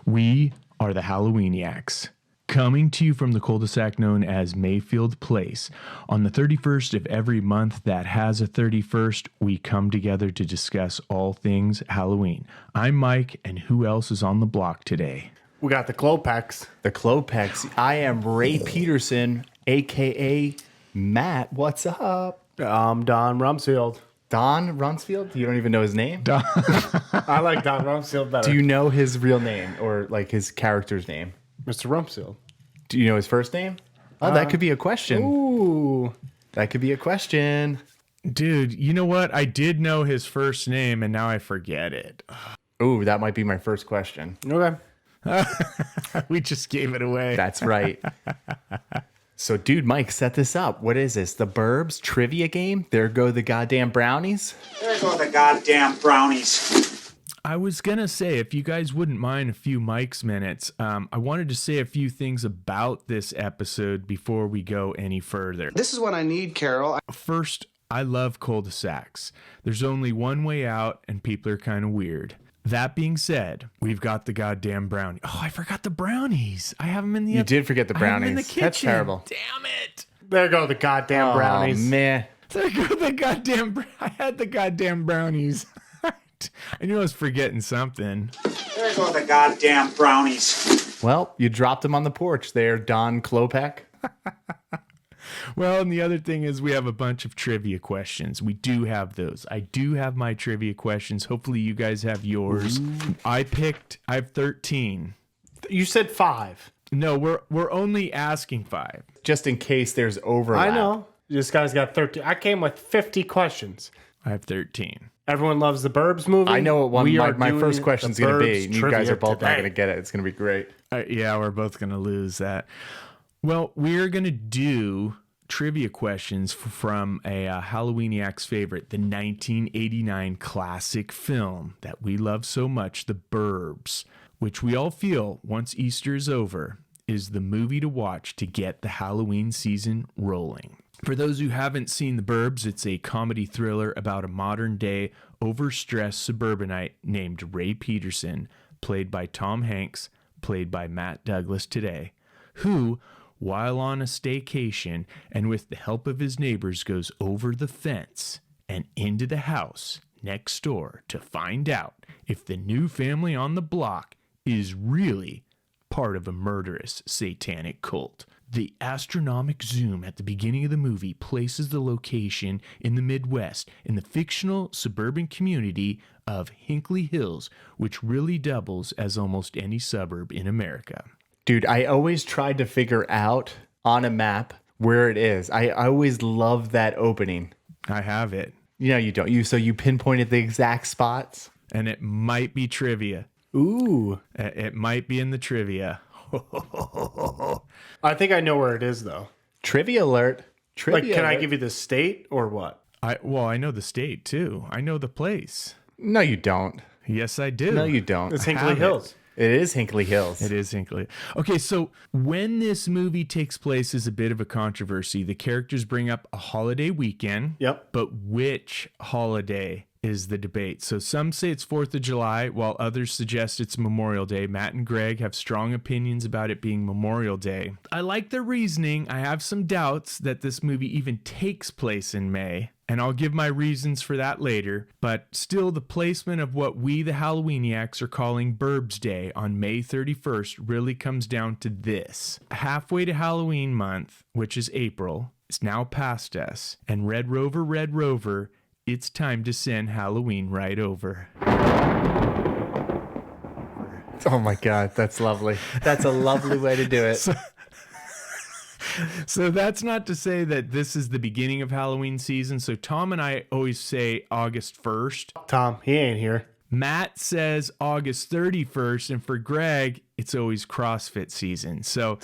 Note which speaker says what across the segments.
Speaker 1: We are the Halloweeniacs, coming to you from the cul-de-sac known as Mayfield Place. On the 31st of every month that has a 31st, we come together to discuss all things Halloween. I'm Mike, and who else is on the block today?
Speaker 2: We got the Klopex.
Speaker 3: The Klopex. I am Ray Peterson, a.k.a. Matt. What's up?
Speaker 2: I'm Don Rumsfeld.
Speaker 3: Don Rumsfeld? You don't even know his name?
Speaker 1: Don.
Speaker 2: I like Don Rumsfeld better.
Speaker 3: Do you know his real name or like his character's name?
Speaker 2: Mr. Rumsfeld.
Speaker 3: Do you know his first name? Oh, that could be a question.
Speaker 2: Ooh.
Speaker 3: That could be a question.
Speaker 1: Dude, you know what? I did know his first name, and now I forget it.
Speaker 3: Ooh, that might be my first question.
Speaker 2: Okay.
Speaker 1: We just gave it away.
Speaker 3: That's right. So, dude, Mike, set this up. What is this? The Burbs trivia game? There go the goddamn Brownies.
Speaker 4: There go the goddamn Brownies.
Speaker 1: I was going to say, if you guys wouldn't mind a few Mike's minutes, I wanted to say a few things about this episode before we go any further.
Speaker 5: This is what I need, Carol.
Speaker 1: First, I love cul-de-sacs. There's only one way out, and people are kind of weird. That being said, we've got the goddamn brownie. Oh, I forgot the brownies. I have them in the...
Speaker 3: You did forget the
Speaker 1: I have 'em
Speaker 3: Brownies.
Speaker 1: in the kitchen.
Speaker 3: That's terrible.
Speaker 1: Damn it.
Speaker 2: There go the goddamn Brownies.
Speaker 3: Oh, man.
Speaker 1: There go the goddamn... I had the goddamn brownies. I knew I was forgetting something.
Speaker 4: There go the goddamn Brownies.
Speaker 3: Well, you dropped him on the porch there, Don Klopek.
Speaker 1: Well, and the other thing is we have a bunch of trivia questions. We do have those. I do have my trivia questions. Hopefully you guys have yours.
Speaker 3: Ooh.
Speaker 1: I have 13.
Speaker 2: You said 5.
Speaker 1: No, we're only asking 5.
Speaker 3: Just in case there's overlap.
Speaker 2: I know. This guy's got 13. I came with 50 questions.
Speaker 1: I have 13.
Speaker 2: Everyone loves the Burbs movie.
Speaker 3: I know what
Speaker 2: We are
Speaker 3: my
Speaker 2: doing
Speaker 3: first question is
Speaker 2: the
Speaker 3: going to be.
Speaker 2: Burbs
Speaker 3: And you guys
Speaker 2: trivia
Speaker 3: are both not
Speaker 2: today.
Speaker 3: going to get it. It's going to be great.
Speaker 1: Yeah, we're both going to lose that. Well, we're going to do trivia questions from a Halloweeniacs favorite, the 1989 classic film that we love so much, The Burbs, which we all feel, once Easter is over, is the movie to watch to get the Halloween season rolling. For those who haven't seen The Burbs, it's a comedy thriller about a modern-day, overstressed suburbanite named Ray Peterson, played by Tom Hanks, played by Matt Douglas today, who, while on a staycation and with the help of his neighbors, goes over the fence and into the house next door to find out if the new family on the block is really part of a murderous satanic cult. The astronomical zoom at the beginning of the movie places the location in the Midwest in the fictional suburban community of Hinckley Hills, which really doubles as almost any suburb in America.
Speaker 3: Dude, I always tried to figure out on a map where it is. I always love that opening.
Speaker 1: I have it.
Speaker 3: You know you don't. So you pinpointed the exact spots?
Speaker 1: And it might be trivia.
Speaker 2: Ooh.
Speaker 1: It might be in the trivia.
Speaker 2: I think I know where it is, though.
Speaker 3: Trivia alert. Trivia
Speaker 2: Like, can I
Speaker 3: alert.
Speaker 2: give you the state or what?
Speaker 1: I know the state too. I know the place.
Speaker 3: No, you don't.
Speaker 1: Yes, I do.
Speaker 3: No, you don't.
Speaker 2: It's
Speaker 1: I
Speaker 2: Hinckley
Speaker 1: have it.
Speaker 2: Hills.
Speaker 3: It is Hinckley Hills.
Speaker 1: It is Hinckley. Okay, so when this movie takes place is a bit of a controversy. The characters bring up a holiday weekend.
Speaker 2: Yep.
Speaker 1: But which holiday is the debate? So some say it's 4th of July, while others suggest it's Memorial Day. Matt and Greg have strong opinions about it being Memorial Day. I like their reasoning. I have some doubts that this movie even takes place in May, and I'll give my reasons for that later. But still, the placement of what we, the Halloweeniacs, are calling Burbs Day on May 31st really comes down to this. Halfway to Halloween month, which is April, is now past us, and Red Rover, it's time to send Halloween right over.
Speaker 3: Oh my God, that's lovely. That's a lovely way to do it.
Speaker 1: So that's not to say that this is the beginning of Halloween season. So Tom and I always say August 1st.
Speaker 2: Tom, he ain't here.
Speaker 1: Matt says August 31st. And for Greg, it's always CrossFit season. So,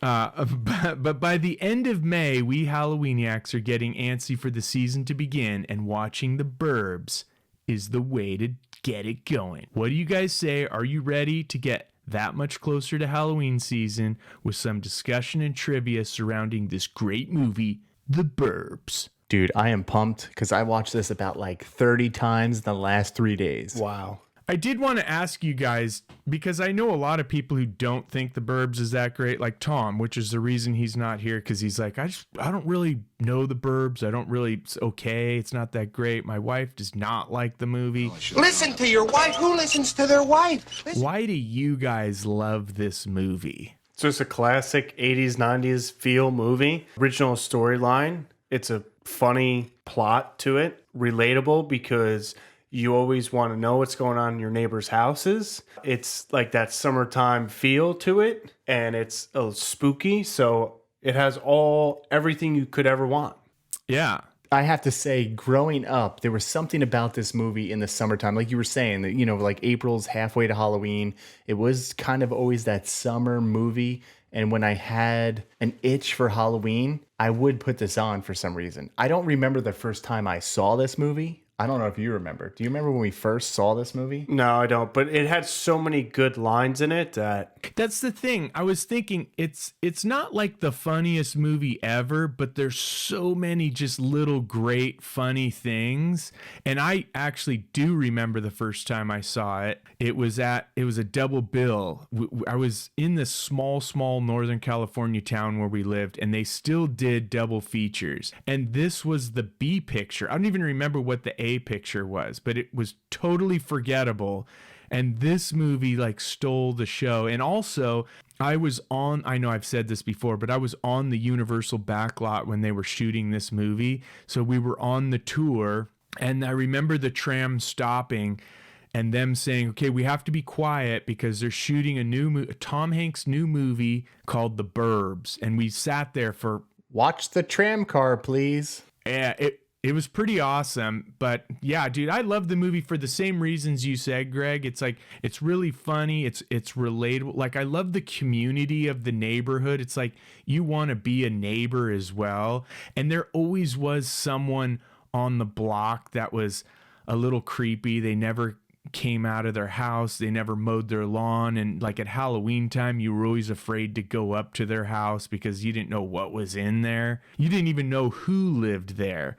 Speaker 1: but by the end of May, we Halloweeniacs are getting antsy for the season to begin, and watching The Burbs is the way to get it going. What do you guys say? Are you ready to get that much closer to Halloween season with some discussion and trivia surrounding this great movie, The Burbs?
Speaker 3: Dude, I am pumped because I watched this about like 30 times in the last 3 days.
Speaker 2: Wow.
Speaker 1: I did want to ask you guys, because I know a lot of people who don't think The Burbs is that great, like Tom, which is the reason he's not here, because he's like, I don't really know The Burbs. It's okay. It's not that great. My wife does not like the movie.
Speaker 5: Listen to your wife. Who listens to their wife?
Speaker 1: Why do you guys love this movie?
Speaker 2: It's just a classic 80s, 90s feel movie. Original storyline. It's a funny plot to it. Relatable because you always want to know what's going on in your neighbor's houses. It's like that summertime feel to it, and it's a little spooky, so it has everything you could ever want.
Speaker 1: Yeah.
Speaker 3: I have to say, growing up, there was something about this movie in the summertime. Like you were saying, that, like April's halfway to Halloween. It was kind of always that summer movie. And when I had an itch for Halloween, I would put this on for some reason. I don't remember the first time I saw this movie. I don't know if you remember. Do you remember when we first saw this movie?
Speaker 2: No, I don't. But it had so many good lines in it that...
Speaker 1: That's the thing. I was thinking it's not like the funniest movie ever, but there's so many just little great funny things. And I actually do remember the first time I saw it. It was a double bill. I was in this small Northern California town where we lived, and they still did double features. And this was the B picture. I don't even remember what the A picture was, but it was totally forgettable. And this movie like stole the show. And also I know I've said this before, but I was on the Universal backlot when they were shooting this movie. So we were on the tour, and I remember the tram stopping and them saying, okay, we have to be quiet because they're shooting a Tom Hanks new movie called The Burbs. And we sat there for...
Speaker 3: Watch the tram car, please.
Speaker 1: Yeah, it was pretty awesome. But yeah, dude, I love the movie for the same reasons you said, Greg. It's like, it's really funny. It's relatable. Like, I love the community of the neighborhood. It's like you want to be a neighbor as well. And there always was someone on the block that was a little creepy. They never came out of their house. They never mowed their lawn. And like at Halloween time, you were always afraid to go up to their house because you didn't know what was in there. You didn't even know who lived there.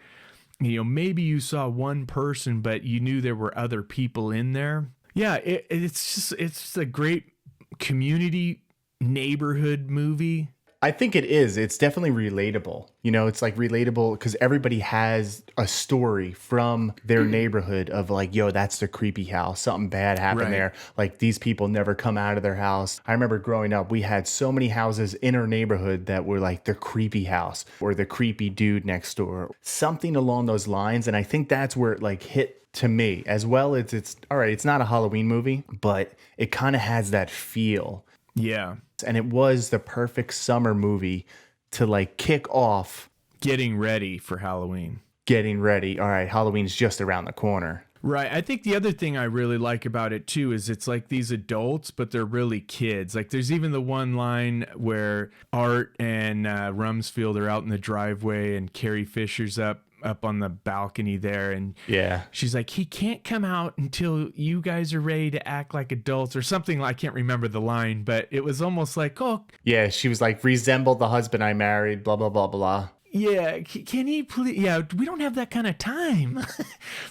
Speaker 1: Maybe you saw one person, but you knew there were other people in there. Yeah, it's just a great community neighborhood movie.
Speaker 3: I think it is. It's definitely relatable. It's like relatable because everybody has a story from their neighborhood of like, yo, that's the creepy house. Something bad happened there. Like these people never come out of their house. I remember growing up, we had so many houses in our neighborhood that were like the creepy house or the creepy dude next door. Something along those lines. And I think that's where it like hit to me as well. It's all right. It's not a Halloween movie, but it kind of has that feel.
Speaker 1: Yeah.
Speaker 3: And it was the perfect summer movie to like kick off.
Speaker 1: Getting ready for Halloween.
Speaker 3: Getting ready. All right, Halloween's just around the corner.
Speaker 1: Right. I think the other thing I really like about it too is it's like these adults, but they're really kids. Like there's even the one line where Art and Rumsfeld are out in the driveway and Carrie Fisher's up on the balcony there, and
Speaker 3: yeah,
Speaker 1: she's like, he can't come out until you guys are ready to act like adults or something. I can't remember the line, but it was almost like, oh
Speaker 3: yeah, she was like, resemble the husband I married, blah blah blah blah.
Speaker 1: Yeah, can he please? Yeah, we don't have that kind of time.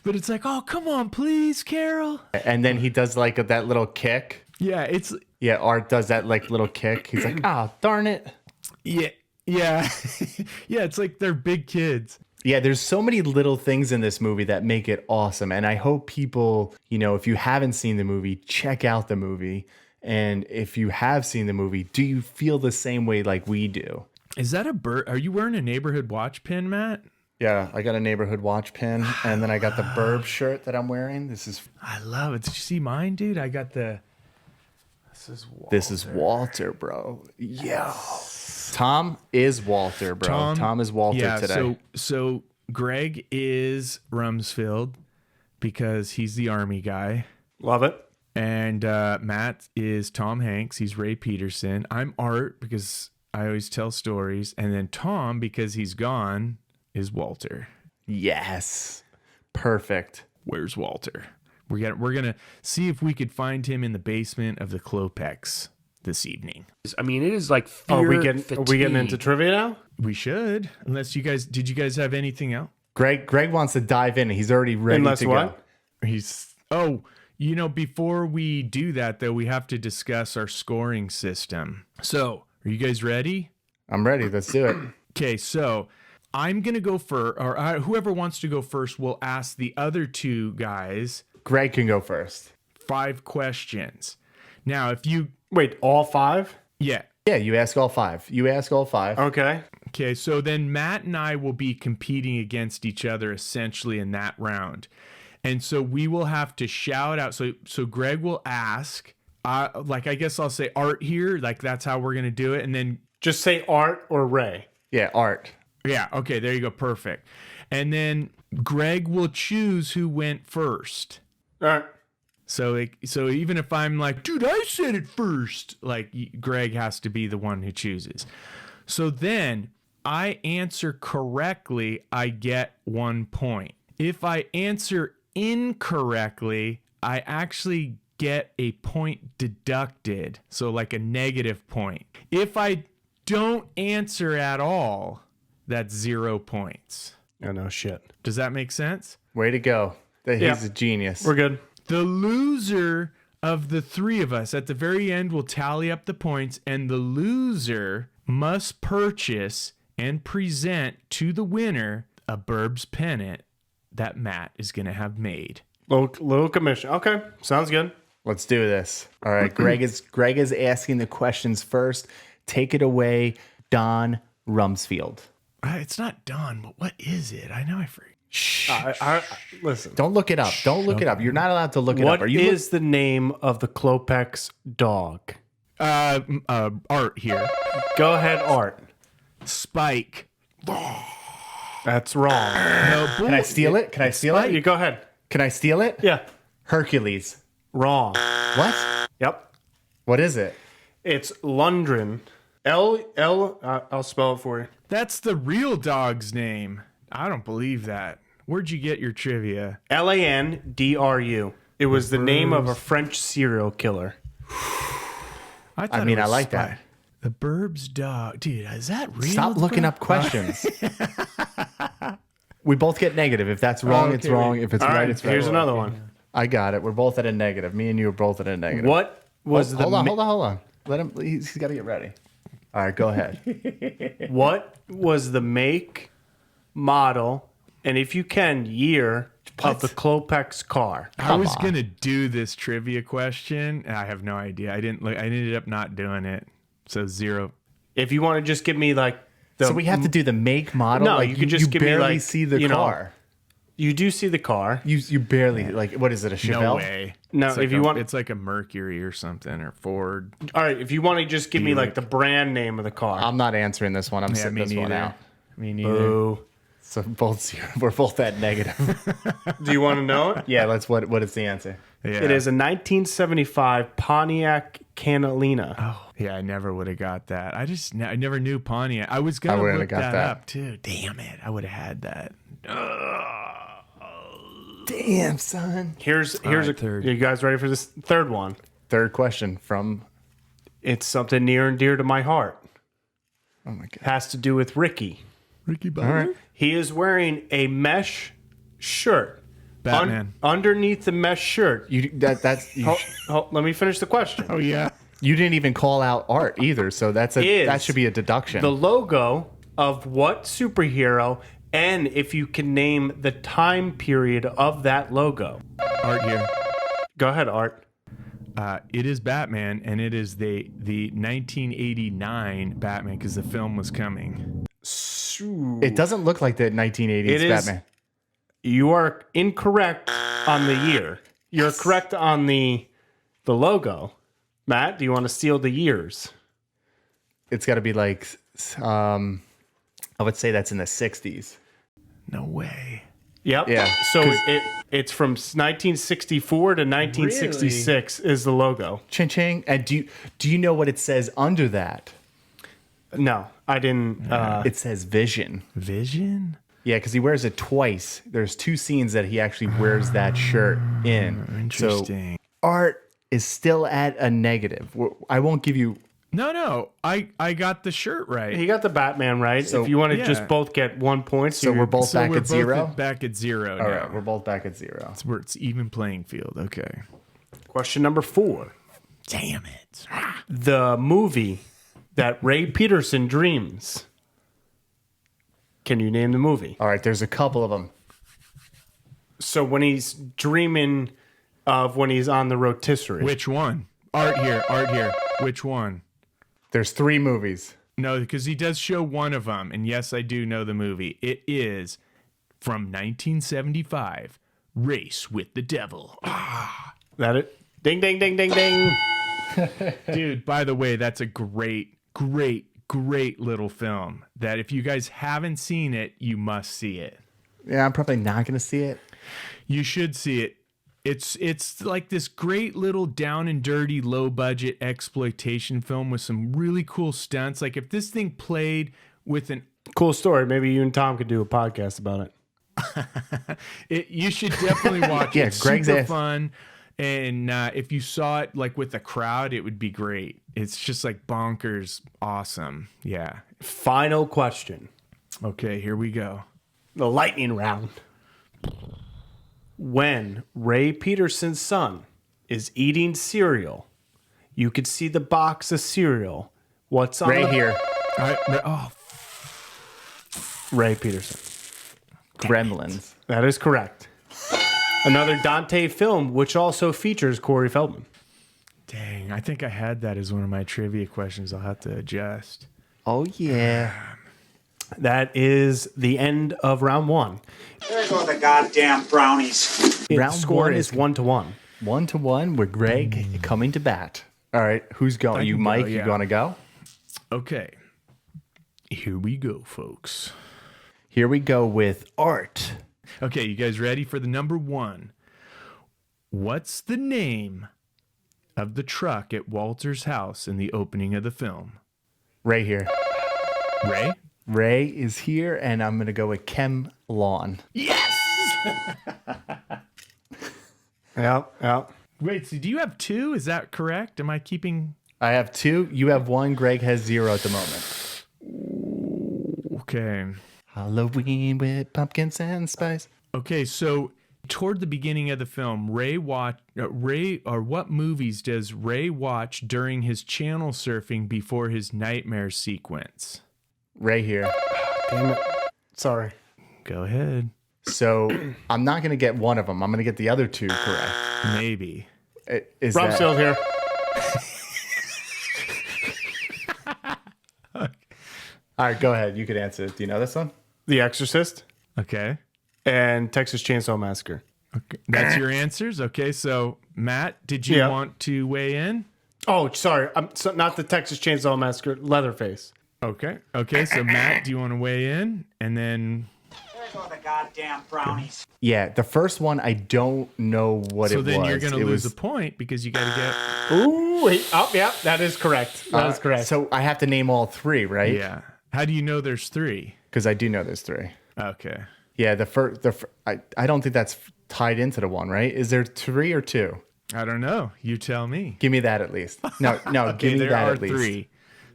Speaker 1: But it's like, oh, come on, please, Carol.
Speaker 3: And then he does like that little kick.
Speaker 1: Yeah,
Speaker 3: Art does that like little kick. He's like, oh, darn it.
Speaker 1: Yeah. Yeah, it's like they're big kids.
Speaker 3: Yeah, there's so many little things in this movie that make it awesome. And I hope people, if you haven't seen the movie, check out the movie. And if you have seen the movie, do you feel the same way like we do?
Speaker 1: Is that are you wearing a neighborhood watch pin, Matt?
Speaker 3: Yeah, I got a neighborhood watch pin. And then I got the Burbs shirt that I'm wearing.
Speaker 1: I love it. Did you see mine, dude? I got this is
Speaker 3: Walter, bro. Yeah. Tom is Walter, bro. Tom is Walter today.
Speaker 1: So Greg is Rumsfeld because he's the army guy.
Speaker 2: Love it.
Speaker 1: And Matt is Tom Hanks. He's Ray Peterson. I'm Art because I always tell stories. And then Tom, because he's gone, is Walter.
Speaker 3: Yes. Perfect.
Speaker 1: Where's Walter? We're gonna see if we could find him in the basement of the Klopex this evening.
Speaker 6: I mean, it is like fear
Speaker 2: Are we getting into trivia now?
Speaker 1: We should, unless did you guys have anything else?
Speaker 3: Greg wants to dive in. He's already ready
Speaker 2: Unless
Speaker 3: to
Speaker 2: what?
Speaker 3: go.
Speaker 1: Before we do that, though, we have to discuss our scoring system. So, are you guys ready?
Speaker 3: I'm ready. Let's do it.
Speaker 1: Okay, so I'm going to go first, or whoever wants to go first will ask the other two guys
Speaker 3: Greg can go first.
Speaker 1: 5 questions. Now, if you...
Speaker 2: Wait, all 5?
Speaker 1: Yeah.
Speaker 3: Yeah, you ask all 5.
Speaker 2: Okay.
Speaker 1: Okay, so then Matt and I will be competing against each other essentially in that round. And so we will have to shout out. So Greg will ask, I guess I'll say Art here. Like, that's how we're going to do it. And then...
Speaker 2: Just say Art or Ray.
Speaker 3: Yeah, Art.
Speaker 1: Yeah, okay, there you go. Perfect. And then Greg will choose who went first.
Speaker 2: All right.
Speaker 1: So even if I'm like, dude, I said it first, like, Greg has to be the one who chooses. So then I answer correctly, I get 1 point. If I answer incorrectly, I actually get a point deducted. So like a negative point. If I don't answer at all, that's 0 points.
Speaker 2: Oh, no shit.
Speaker 1: Does that make sense?
Speaker 3: Way to go. He's a genius.
Speaker 2: We're good.
Speaker 1: The loser of the 3 of us at the very end will tally up the points, and the loser must purchase and present to the winner a Burbs pennant that Matt is going to have made.
Speaker 2: Little commission. Okay, sounds good.
Speaker 3: Let's do this. All right, Greg is asking the questions first. Take it away, Don Rumsfeld.
Speaker 1: It's not done, but what is it? I know I forget.
Speaker 2: Listen.
Speaker 3: Don't look it up. Don't look it up. You're not allowed to look it up.
Speaker 2: What is the name of the Klopex dog?
Speaker 1: Art here.
Speaker 2: Go ahead, Art.
Speaker 1: Spike.
Speaker 2: That's wrong.
Speaker 1: No,
Speaker 3: Can I steal it? Can I steal it?
Speaker 2: You go ahead.
Speaker 3: Can I steal it?
Speaker 2: Yeah.
Speaker 3: Hercules.
Speaker 2: Wrong.
Speaker 3: What?
Speaker 2: Yep.
Speaker 3: What is it?
Speaker 2: It's Lundgren. I'll spell it for you.
Speaker 1: That's the real dog's name. I don't believe that. Where'd you get your trivia?
Speaker 2: Landru. It was the name of a French serial killer.
Speaker 3: I like that.
Speaker 1: The Burbs dog. Dude, is that real?
Speaker 3: Stop looking up questions. We both get negative. If that's wrong, it's wrong. If it's
Speaker 2: All
Speaker 3: right, it's right.
Speaker 2: Here's another one.
Speaker 3: I got it. We're both at a negative. Me and you are both at a negative.
Speaker 2: What was
Speaker 3: Hold on. Let him. He's got to get ready. All right, go ahead.
Speaker 2: What was the make, model, and if you can, year of the Klopex car?
Speaker 1: I was gonna do this trivia question, and I have no idea. I didn't. I ended up not doing it. So 0.
Speaker 2: If you want to just give me like the.
Speaker 3: So we have to do the make, model.
Speaker 2: No,
Speaker 3: like
Speaker 2: you could just give me,
Speaker 3: barely
Speaker 2: like,
Speaker 3: see the
Speaker 2: you know,
Speaker 3: car.
Speaker 2: You do see the car.
Speaker 3: You barely like. What is it? A Chevelle?
Speaker 1: No way.
Speaker 2: No,
Speaker 1: It's
Speaker 2: if
Speaker 1: like
Speaker 2: you want,
Speaker 1: it's like a Mercury or something or Ford.
Speaker 2: all right. If you want to just give me like the brand name of the car.
Speaker 3: I'm not answering this one. I'm sitting
Speaker 1: me
Speaker 3: this one
Speaker 1: neither.
Speaker 3: out.
Speaker 1: Me neither.
Speaker 2: Boo.
Speaker 3: So we're both at negative.
Speaker 2: Do you want to know it?
Speaker 3: Yeah. What is the answer?
Speaker 1: Yeah.
Speaker 2: It is a 1975 Pontiac Catalina.
Speaker 1: Oh, yeah. I never would have got that. I never knew Pontiac. I was gonna
Speaker 3: wouldn't
Speaker 1: look
Speaker 3: have got
Speaker 1: that
Speaker 3: that.
Speaker 1: up too. Damn it! I would have had that.
Speaker 3: Damn, son.
Speaker 2: Here's
Speaker 1: right,
Speaker 2: a
Speaker 1: third.
Speaker 2: You guys ready for this third one?
Speaker 3: Third question from.
Speaker 2: It's something near and dear to my heart.
Speaker 3: Oh my god.
Speaker 2: Has to do with Ricky.
Speaker 1: Ricky Bobby.
Speaker 3: All right.
Speaker 2: He is wearing a mesh shirt.
Speaker 1: Batman.
Speaker 2: Underneath the mesh shirt. Let me finish the question.
Speaker 1: Oh yeah.
Speaker 3: You didn't even call out Art either, so that should be a deduction.
Speaker 2: The logo of what superhero, and if you can name the time period of that logo.
Speaker 1: Art here.
Speaker 2: Go ahead, Art.
Speaker 1: It is Batman, and it is the 1989 Batman because the film was coming.
Speaker 3: It doesn't look like the 1980s
Speaker 2: It is-
Speaker 3: Batman.
Speaker 2: You are incorrect on the year. You're correct on the logo. Matt, do you want to steal the years?
Speaker 3: It's got to be like, I would say that's in the 60s.
Speaker 1: No way.
Speaker 2: Yep.
Speaker 3: Yeah,
Speaker 2: So it's from 1964 to 1966 is the logo.
Speaker 3: Ching ching. And do you know what it says under that?
Speaker 2: No, I didn't.
Speaker 3: It says Vision.
Speaker 1: Vision?
Speaker 3: Yeah, because he wears it twice. There's 2 scenes that he actually wears that shirt in.
Speaker 1: Interesting.
Speaker 3: So Art is still at a negative. I won't give you
Speaker 1: No. I got the shirt right.
Speaker 2: He got the Batman right.
Speaker 3: So-
Speaker 2: if you want to
Speaker 1: yeah.
Speaker 2: just both get 1 point,
Speaker 3: So we're both back
Speaker 1: we're
Speaker 3: at zero?
Speaker 1: Back at zero
Speaker 3: All
Speaker 1: now.
Speaker 3: right, we're both back at zero.
Speaker 1: It's where it's even playing field. Okay.
Speaker 2: Question number 4.
Speaker 1: Damn it.
Speaker 2: The movie that Ray Peterson dreams. Can you name the movie?
Speaker 3: All right, there's a couple of them.
Speaker 2: So when he's dreaming of when he's on the rotisserie.
Speaker 1: Which one? Art here. Which one?
Speaker 3: There's 3 movies.
Speaker 1: No, because he does show one of them. And yes, I do know the movie. It is from 1975, Race with the Devil.
Speaker 2: That it? Ding, ding, ding, ding, ding.
Speaker 1: Dude, by the way, that's a great little film that if you guys haven't seen it, you must see it.
Speaker 3: Yeah, I'm probably not going to see it.
Speaker 1: You should see it. It's like this great little down and dirty, low budget exploitation film with some really cool stunts. Like if this thing played with an
Speaker 2: Cool story. Maybe you and Tom could do a podcast about it.
Speaker 1: you should definitely watch it.
Speaker 3: Yeah,
Speaker 1: It's
Speaker 3: Greg's
Speaker 1: super
Speaker 3: ass-
Speaker 1: fun. And if you saw it like with a crowd, it would be great. It's just like bonkers awesome. Yeah.
Speaker 2: Final question.
Speaker 1: Okay, here we go.
Speaker 2: The lightning round. When Ray Peterson's son is eating cereal, you could see the box of cereal. What's on
Speaker 3: Right
Speaker 2: the-
Speaker 3: here,
Speaker 1: Oh,
Speaker 2: Ray Peterson.
Speaker 3: Gremlins.
Speaker 2: That is correct. Another Dante film, which also features Corey Feldman.
Speaker 1: dang. I think I had that as one of my trivia questions. I'll have to adjust.
Speaker 3: Oh, yeah.
Speaker 2: That is the end of round 1.
Speaker 4: There go the goddamn brownies.
Speaker 3: Round
Speaker 2: Score
Speaker 3: one
Speaker 2: is
Speaker 3: is-
Speaker 2: 1-1.
Speaker 3: 1-1 with Greg coming to bat. All right, who's going?
Speaker 1: I
Speaker 3: You,
Speaker 1: can
Speaker 3: Mike,
Speaker 1: go,
Speaker 3: you
Speaker 1: yeah.
Speaker 3: going to go?
Speaker 1: Okay. Here we go, folks.
Speaker 3: Here we go with Art.
Speaker 1: Okay, you guys ready for the number 1? What's the name of the truck at Walter's house in the opening of the film?
Speaker 3: Right here.
Speaker 1: Ray?
Speaker 3: Ray is here, and I'm going to go with Chem Lawn.
Speaker 2: Yeah.
Speaker 1: Wait, so do you have 2? Is that correct? Am I keeping...
Speaker 3: I have 2. You have 1. Greg has 0 at the moment.
Speaker 1: Okay.
Speaker 3: Halloween with pumpkins and spice.
Speaker 1: Okay, so toward the beginning of the film, what movies does Ray watch during his channel surfing before his nightmare sequence?
Speaker 3: Right here.
Speaker 2: Damn it. Sorry.
Speaker 1: Go ahead.
Speaker 3: So I'm not going to get one of them. I'm going to get the other 2 correct.
Speaker 1: Maybe.
Speaker 3: Is
Speaker 2: Rob's
Speaker 3: that,
Speaker 2: still here.
Speaker 3: all right, go ahead. You could answer it. Do you know this one?
Speaker 2: The Exorcist
Speaker 1: Okay.
Speaker 2: and Texas Chainsaw Massacre.
Speaker 1: Okay. That's your answers? Okay, so Matt, did you
Speaker 2: Yeah.
Speaker 1: want to weigh in?
Speaker 2: Oh, sorry. Not the Texas Chainsaw Massacre. Leatherface.
Speaker 1: Okay. Okay, so Matt, do you want to weigh in? And then
Speaker 4: There go the goddamn brownies.
Speaker 3: Yeah, the first one, I don't know what it
Speaker 1: so
Speaker 3: was.
Speaker 1: then you're going to
Speaker 3: It
Speaker 1: lose
Speaker 3: was-
Speaker 1: a point because you got to get
Speaker 2: Ooh, wait. Oh, yeah. That is correct. That is correct.
Speaker 3: So I have to name all 3, right?
Speaker 1: Yeah. How do you know there's 3?
Speaker 3: Because I do know there's 3.
Speaker 1: Okay.
Speaker 3: Yeah, I don't think that's tied into the one, right? Is there 3 or 2?
Speaker 1: I don't know. You tell me.
Speaker 3: Give me that at least. No,
Speaker 1: Okay,
Speaker 3: give me
Speaker 1: there
Speaker 3: that
Speaker 1: are
Speaker 3: at least.
Speaker 1: 3.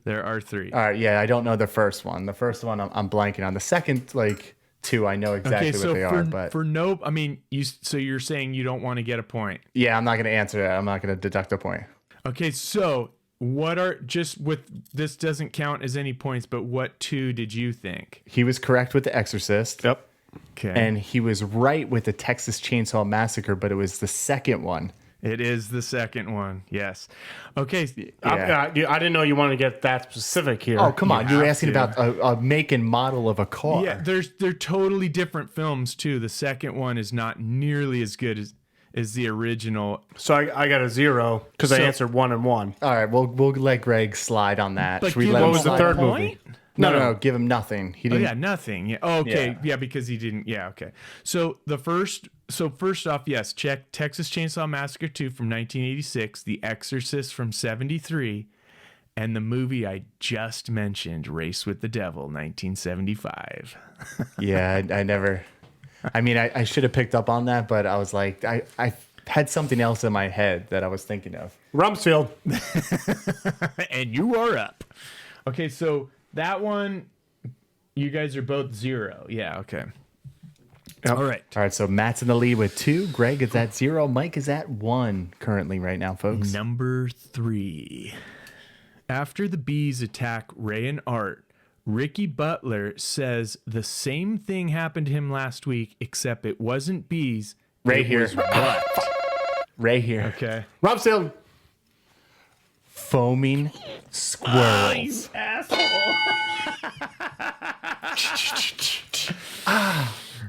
Speaker 1: There are 3.
Speaker 3: All right, yeah, I don't know the first one. The first one I'm blanking on. The second, 2, I know exactly
Speaker 1: Okay, so
Speaker 3: what they are, but
Speaker 1: for no, I mean, so you're saying you don't want to get a point.
Speaker 3: yeah, I'm not going to answer that. I'm not going to deduct a point.
Speaker 1: Okay, so what are just with this doesn't count as any points, but what 2 did you think?
Speaker 3: He was correct with The Exorcist.
Speaker 2: Yep.
Speaker 1: Okay,
Speaker 3: And he was right with the Texas Chainsaw Massacre, but it was the second one.
Speaker 1: it is the second one. Yes. Okay.
Speaker 3: Yeah.
Speaker 2: I didn't know you wanted to get that specific here.
Speaker 3: Oh, come on. You were
Speaker 1: have
Speaker 3: asking
Speaker 1: to.
Speaker 3: about a make and model of a car.
Speaker 1: Yeah, they're totally different films too. The second one is not nearly as good as the original.
Speaker 2: So I got a 0 because I
Speaker 1: So-
Speaker 2: answered 1 and 1.
Speaker 3: All right, we'll let Greg slide on that.
Speaker 1: But
Speaker 3: Should we
Speaker 1: give
Speaker 3: let
Speaker 1: him
Speaker 3: him
Speaker 2: was the
Speaker 3: slide?
Speaker 2: third
Speaker 1: point?
Speaker 2: movie?
Speaker 3: No, give him nothing. He
Speaker 1: Oh
Speaker 3: didn't.
Speaker 1: yeah, nothing. Yeah. Oh, okay.
Speaker 3: Yeah.
Speaker 1: Yeah, because he didn't. Yeah. Okay. So first off, yes, check Texas Chainsaw Massacre 2 from 1986, The Exorcist from 73, and the movie I just mentioned, Race with the Devil, 1975.
Speaker 3: Yeah, I never. I mean, I should have picked up on that, but I was like, had something else in my head that I was thinking of.
Speaker 2: Rumsfeld.
Speaker 1: And you are up. Okay, so that one, you guys are both 0. Yeah, okay.
Speaker 2: Yep.
Speaker 1: All right.
Speaker 3: All right, so Matt's in the lead with 2. Greg is at 0. Mike is at 1 currently right now, folks.
Speaker 1: Number 3. After the bees attack Ray and Art, Ricky Butler says the same thing happened to him last week, except it wasn't bees.
Speaker 3: Ray
Speaker 1: it
Speaker 3: here.
Speaker 1: was what?
Speaker 3: Ray here.
Speaker 1: Okay.
Speaker 2: Rumsfeld.
Speaker 3: Foaming squirrels.
Speaker 1: Asshole.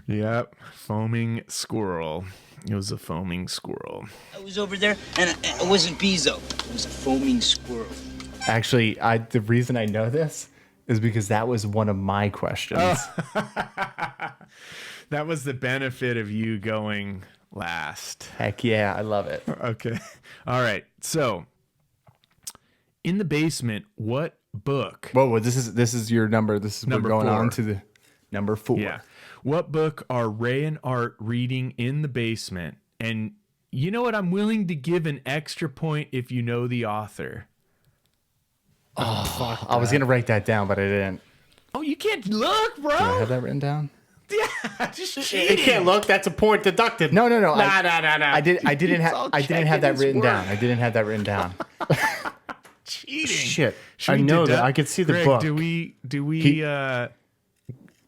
Speaker 1: Yep. Foaming squirrel. It was a foaming squirrel.
Speaker 6: I was over there, and it wasn't bees, though. It was a foaming squirrel.
Speaker 3: Actually, the reason I know this is because that was one of my questions.
Speaker 1: That was the benefit of you going last.
Speaker 3: Heck yeah, I love it.
Speaker 1: Okay. All right. So, in the basement, what book?
Speaker 3: Whoa, this is your number.
Speaker 1: Number
Speaker 3: we're going
Speaker 1: 4.
Speaker 3: on to the number 4.
Speaker 1: Yeah. What book are Ray and Art reading in the basement? And you know what? I'm willing to give an extra point if you know the author.
Speaker 3: I was gonna write that down, but I didn't.
Speaker 1: Oh, you can't look, bro.
Speaker 3: Do I have that written down?
Speaker 1: Yeah, just
Speaker 2: You
Speaker 1: cheating.
Speaker 2: can't look. That's a point deducted.
Speaker 3: No.
Speaker 2: Nah.
Speaker 3: I didn't
Speaker 1: all
Speaker 3: have that
Speaker 1: checking
Speaker 3: written
Speaker 1: his
Speaker 3: down.
Speaker 1: work.
Speaker 3: I didn't have that written down.
Speaker 1: Cheating.
Speaker 2: Shit.
Speaker 1: Should
Speaker 2: I
Speaker 1: we
Speaker 2: know that.
Speaker 1: deduct-
Speaker 2: I could see the
Speaker 1: Greg,
Speaker 2: book.
Speaker 1: Do we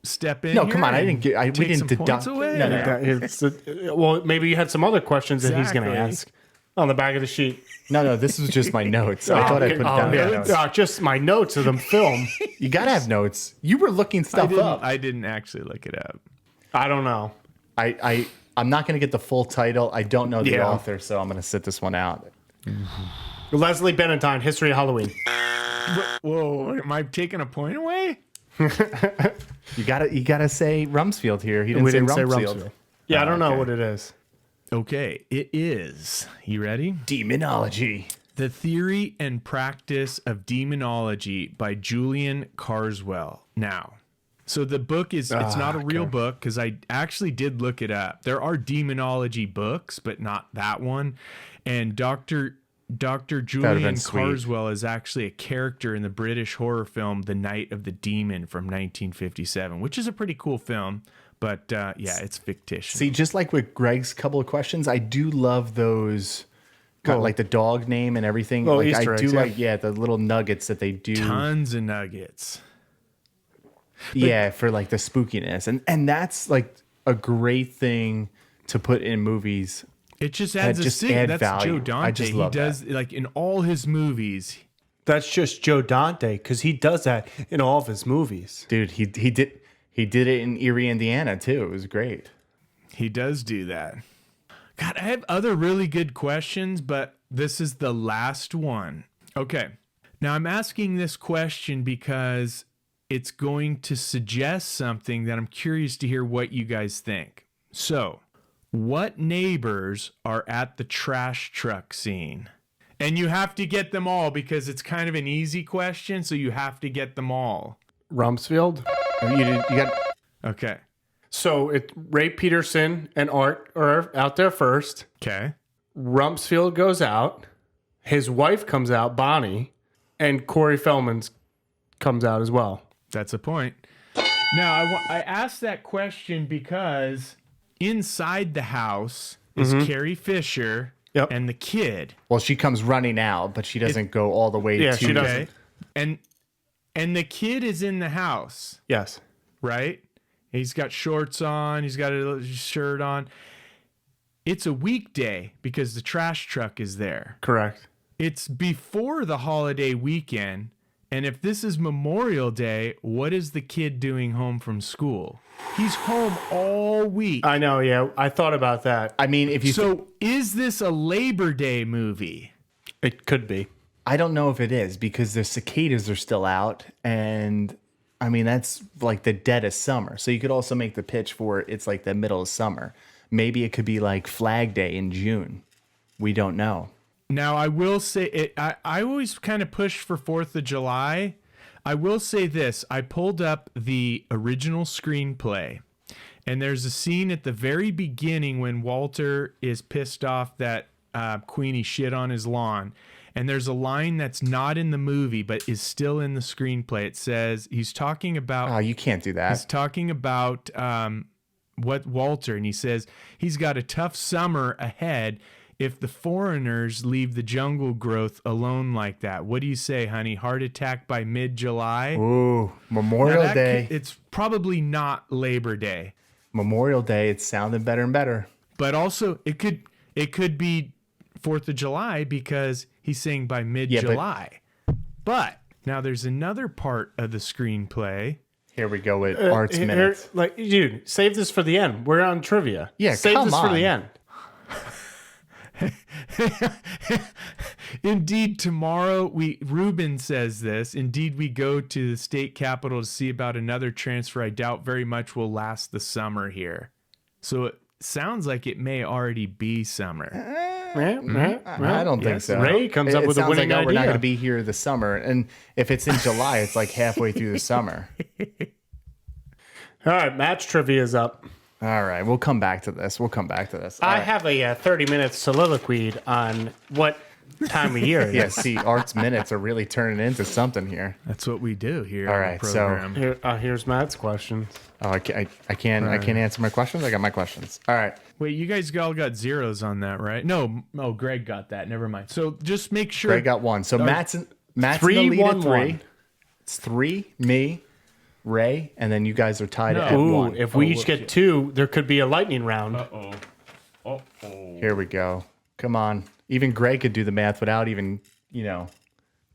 Speaker 1: step in?
Speaker 3: No,
Speaker 1: here
Speaker 3: come on. I
Speaker 1: and
Speaker 3: didn't get. we
Speaker 1: take
Speaker 3: didn't
Speaker 1: some
Speaker 3: deduct.
Speaker 1: points away?
Speaker 3: No.
Speaker 2: Well, maybe you had some other questions that he's going to
Speaker 1: Exactly.
Speaker 2: ask on the back of the sheet.
Speaker 3: No. This was just my notes. I thought I put it down.
Speaker 2: yeah.
Speaker 3: in my notes.
Speaker 2: Just my notes of the film.
Speaker 3: You gotta have notes. You were looking stuff up.
Speaker 1: I didn't actually look it up.
Speaker 2: I don't know.
Speaker 3: I'm not gonna get the full title. I don't know the
Speaker 2: Yeah.
Speaker 3: author, so I'm gonna sit this one out.
Speaker 2: Leslie Benentine, History of Halloween.
Speaker 1: Whoa, am I taking a point away?
Speaker 3: You gotta say Rumsfeld here. He didn't,
Speaker 2: We
Speaker 3: say,
Speaker 2: didn't say
Speaker 3: Rumsfeld.
Speaker 2: Rumsfeld. Yeah, I don't know
Speaker 1: okay.
Speaker 2: what it is.
Speaker 1: Okay, it is. You ready?
Speaker 3: Demonology.
Speaker 1: The Theory and Practice of Demonology by Julian Carswell. Now, so the book is, it's not a real book because I actually did look it up. There are demonology books, but not that one. And Dr. Julian
Speaker 3: sweet.
Speaker 1: Carswell is actually a character in the British horror film The Night of the Demon from 1957, which is a pretty cool film. But yeah, it's fictitious.
Speaker 3: See, just like with Greg's couple of questions, I do love those, like the dog name and everything.
Speaker 2: Oh,
Speaker 3: Like
Speaker 2: Easter
Speaker 3: I do
Speaker 2: eggs, yeah.
Speaker 3: like the little nuggets that they do.
Speaker 1: Tons of nuggets.
Speaker 3: Yeah, for like the spookiness, and that's like a great thing to put in movies.
Speaker 1: It just adds
Speaker 3: just
Speaker 1: a
Speaker 3: add
Speaker 1: That's
Speaker 3: value.
Speaker 1: Joe Dante.
Speaker 3: I just
Speaker 1: He
Speaker 3: love
Speaker 1: does like in all his movies.
Speaker 2: That's just Joe Dante because he does that in all of his movies.
Speaker 3: Dude, he did it in Erie, Indiana too. It was great.
Speaker 1: He does do that. God, I have other really good questions, but this is the last one. Okay. Now I'm asking this question because it's going to suggest something that I'm curious to hear what you guys think. So, what neighbors are at the trash truck scene? And you have to get them all because it's kind of an easy question, so you have to get them all.
Speaker 2: Rumsfeld.
Speaker 3: You got
Speaker 1: Okay.
Speaker 2: So it Ray Peterson and Art are out there first.
Speaker 1: Okay.
Speaker 2: Rumsfeld goes out. His wife comes out, Bonnie, and Corey Feldman's comes out as well.
Speaker 1: That's a point. Now, I asked that question because inside the house is Carrie Fisher
Speaker 2: Yep.
Speaker 1: and the kid.
Speaker 3: well, she comes running out, but she doesn't go all the way
Speaker 2: Yeah,
Speaker 3: to
Speaker 2: she doesn't.
Speaker 1: Okay. And the kid is in the house,
Speaker 2: Yes.
Speaker 1: right? He's got shorts on, he's got a shirt on. It's a weekday because the trash truck is there.
Speaker 2: Correct.
Speaker 1: It's before the holiday weekend. And if this is Memorial Day, what is the kid doing home from school? He's home all week.
Speaker 2: I know, yeah. I thought about that.
Speaker 3: I mean, if you
Speaker 1: So is this a Labor Day movie?
Speaker 2: It could be.
Speaker 3: I don't know if it is because the cicadas are still out, and I mean that's like the dead of summer. So you could also make the pitch for it's like the middle of summer. Maybe it could be like Flag Day in June. We don't know.
Speaker 1: Now, I will say, I always kind of push for 4th of July. I will say this. I pulled up the original screenplay, And there's a scene at the very beginning when Walter is pissed off that Queenie shit on his lawn. And there's a line that's not in the movie, but is still in the screenplay. It says, he's talking about...
Speaker 3: Oh, you can't do that.
Speaker 1: He's talking about what Walter, and he says, he's got a tough summer ahead if the foreigners leave the jungle growth alone like that. What do you say, honey? Heart attack by mid-July?
Speaker 3: Ooh, Memorial Day.
Speaker 1: It's probably not Labor Day.
Speaker 3: Memorial Day, it's sounding better and better.
Speaker 1: But also, it could be 4th of July because he's saying by mid-July. But now there's another part of the screenplay.
Speaker 3: Here we go with Art's minutes.
Speaker 2: Dude, save this for the end. We're on trivia.
Speaker 3: Yeah,
Speaker 2: save
Speaker 3: come
Speaker 2: this
Speaker 3: on.
Speaker 2: for the end.
Speaker 1: Indeed, tomorrow Ruben says this. Indeed, we go to the state capitol to see about another transfer I doubt very much will last the summer here. So it sounds like it may already be summer.
Speaker 3: I don't think so.
Speaker 2: Ray comes up with a winning
Speaker 3: we're not
Speaker 2: idea.
Speaker 3: going to be here this summer. And if it's in July, it's like halfway through the summer.
Speaker 2: All right, match trivia is up.
Speaker 3: All right, we'll come back to this. All
Speaker 2: I
Speaker 3: right.
Speaker 2: have a 30-minute soliloquy on what time of year it
Speaker 3: Yeah,
Speaker 2: is.
Speaker 3: see, Art's minutes are really turning into something here.
Speaker 1: That's what we do here
Speaker 3: All
Speaker 1: on
Speaker 3: right,
Speaker 1: the
Speaker 3: so-
Speaker 1: program.
Speaker 2: Here's Matt's question.
Speaker 3: Oh, I can't answer my questions. I got my questions. All right.
Speaker 1: Wait, you guys all got zeros on that, right? No, Greg got that. Never mind. So just make sure.
Speaker 3: Greg got one. So Matt's in the
Speaker 2: 3,
Speaker 3: lead at
Speaker 2: 1,
Speaker 3: 3.
Speaker 2: 1.
Speaker 3: It's 3, me, Ray, and then you guys are tied at
Speaker 2: Ooh,
Speaker 3: 1.
Speaker 2: if we each get 2, there could be a lightning round.
Speaker 3: Here we go. Come on. Even Greg could do the math without even,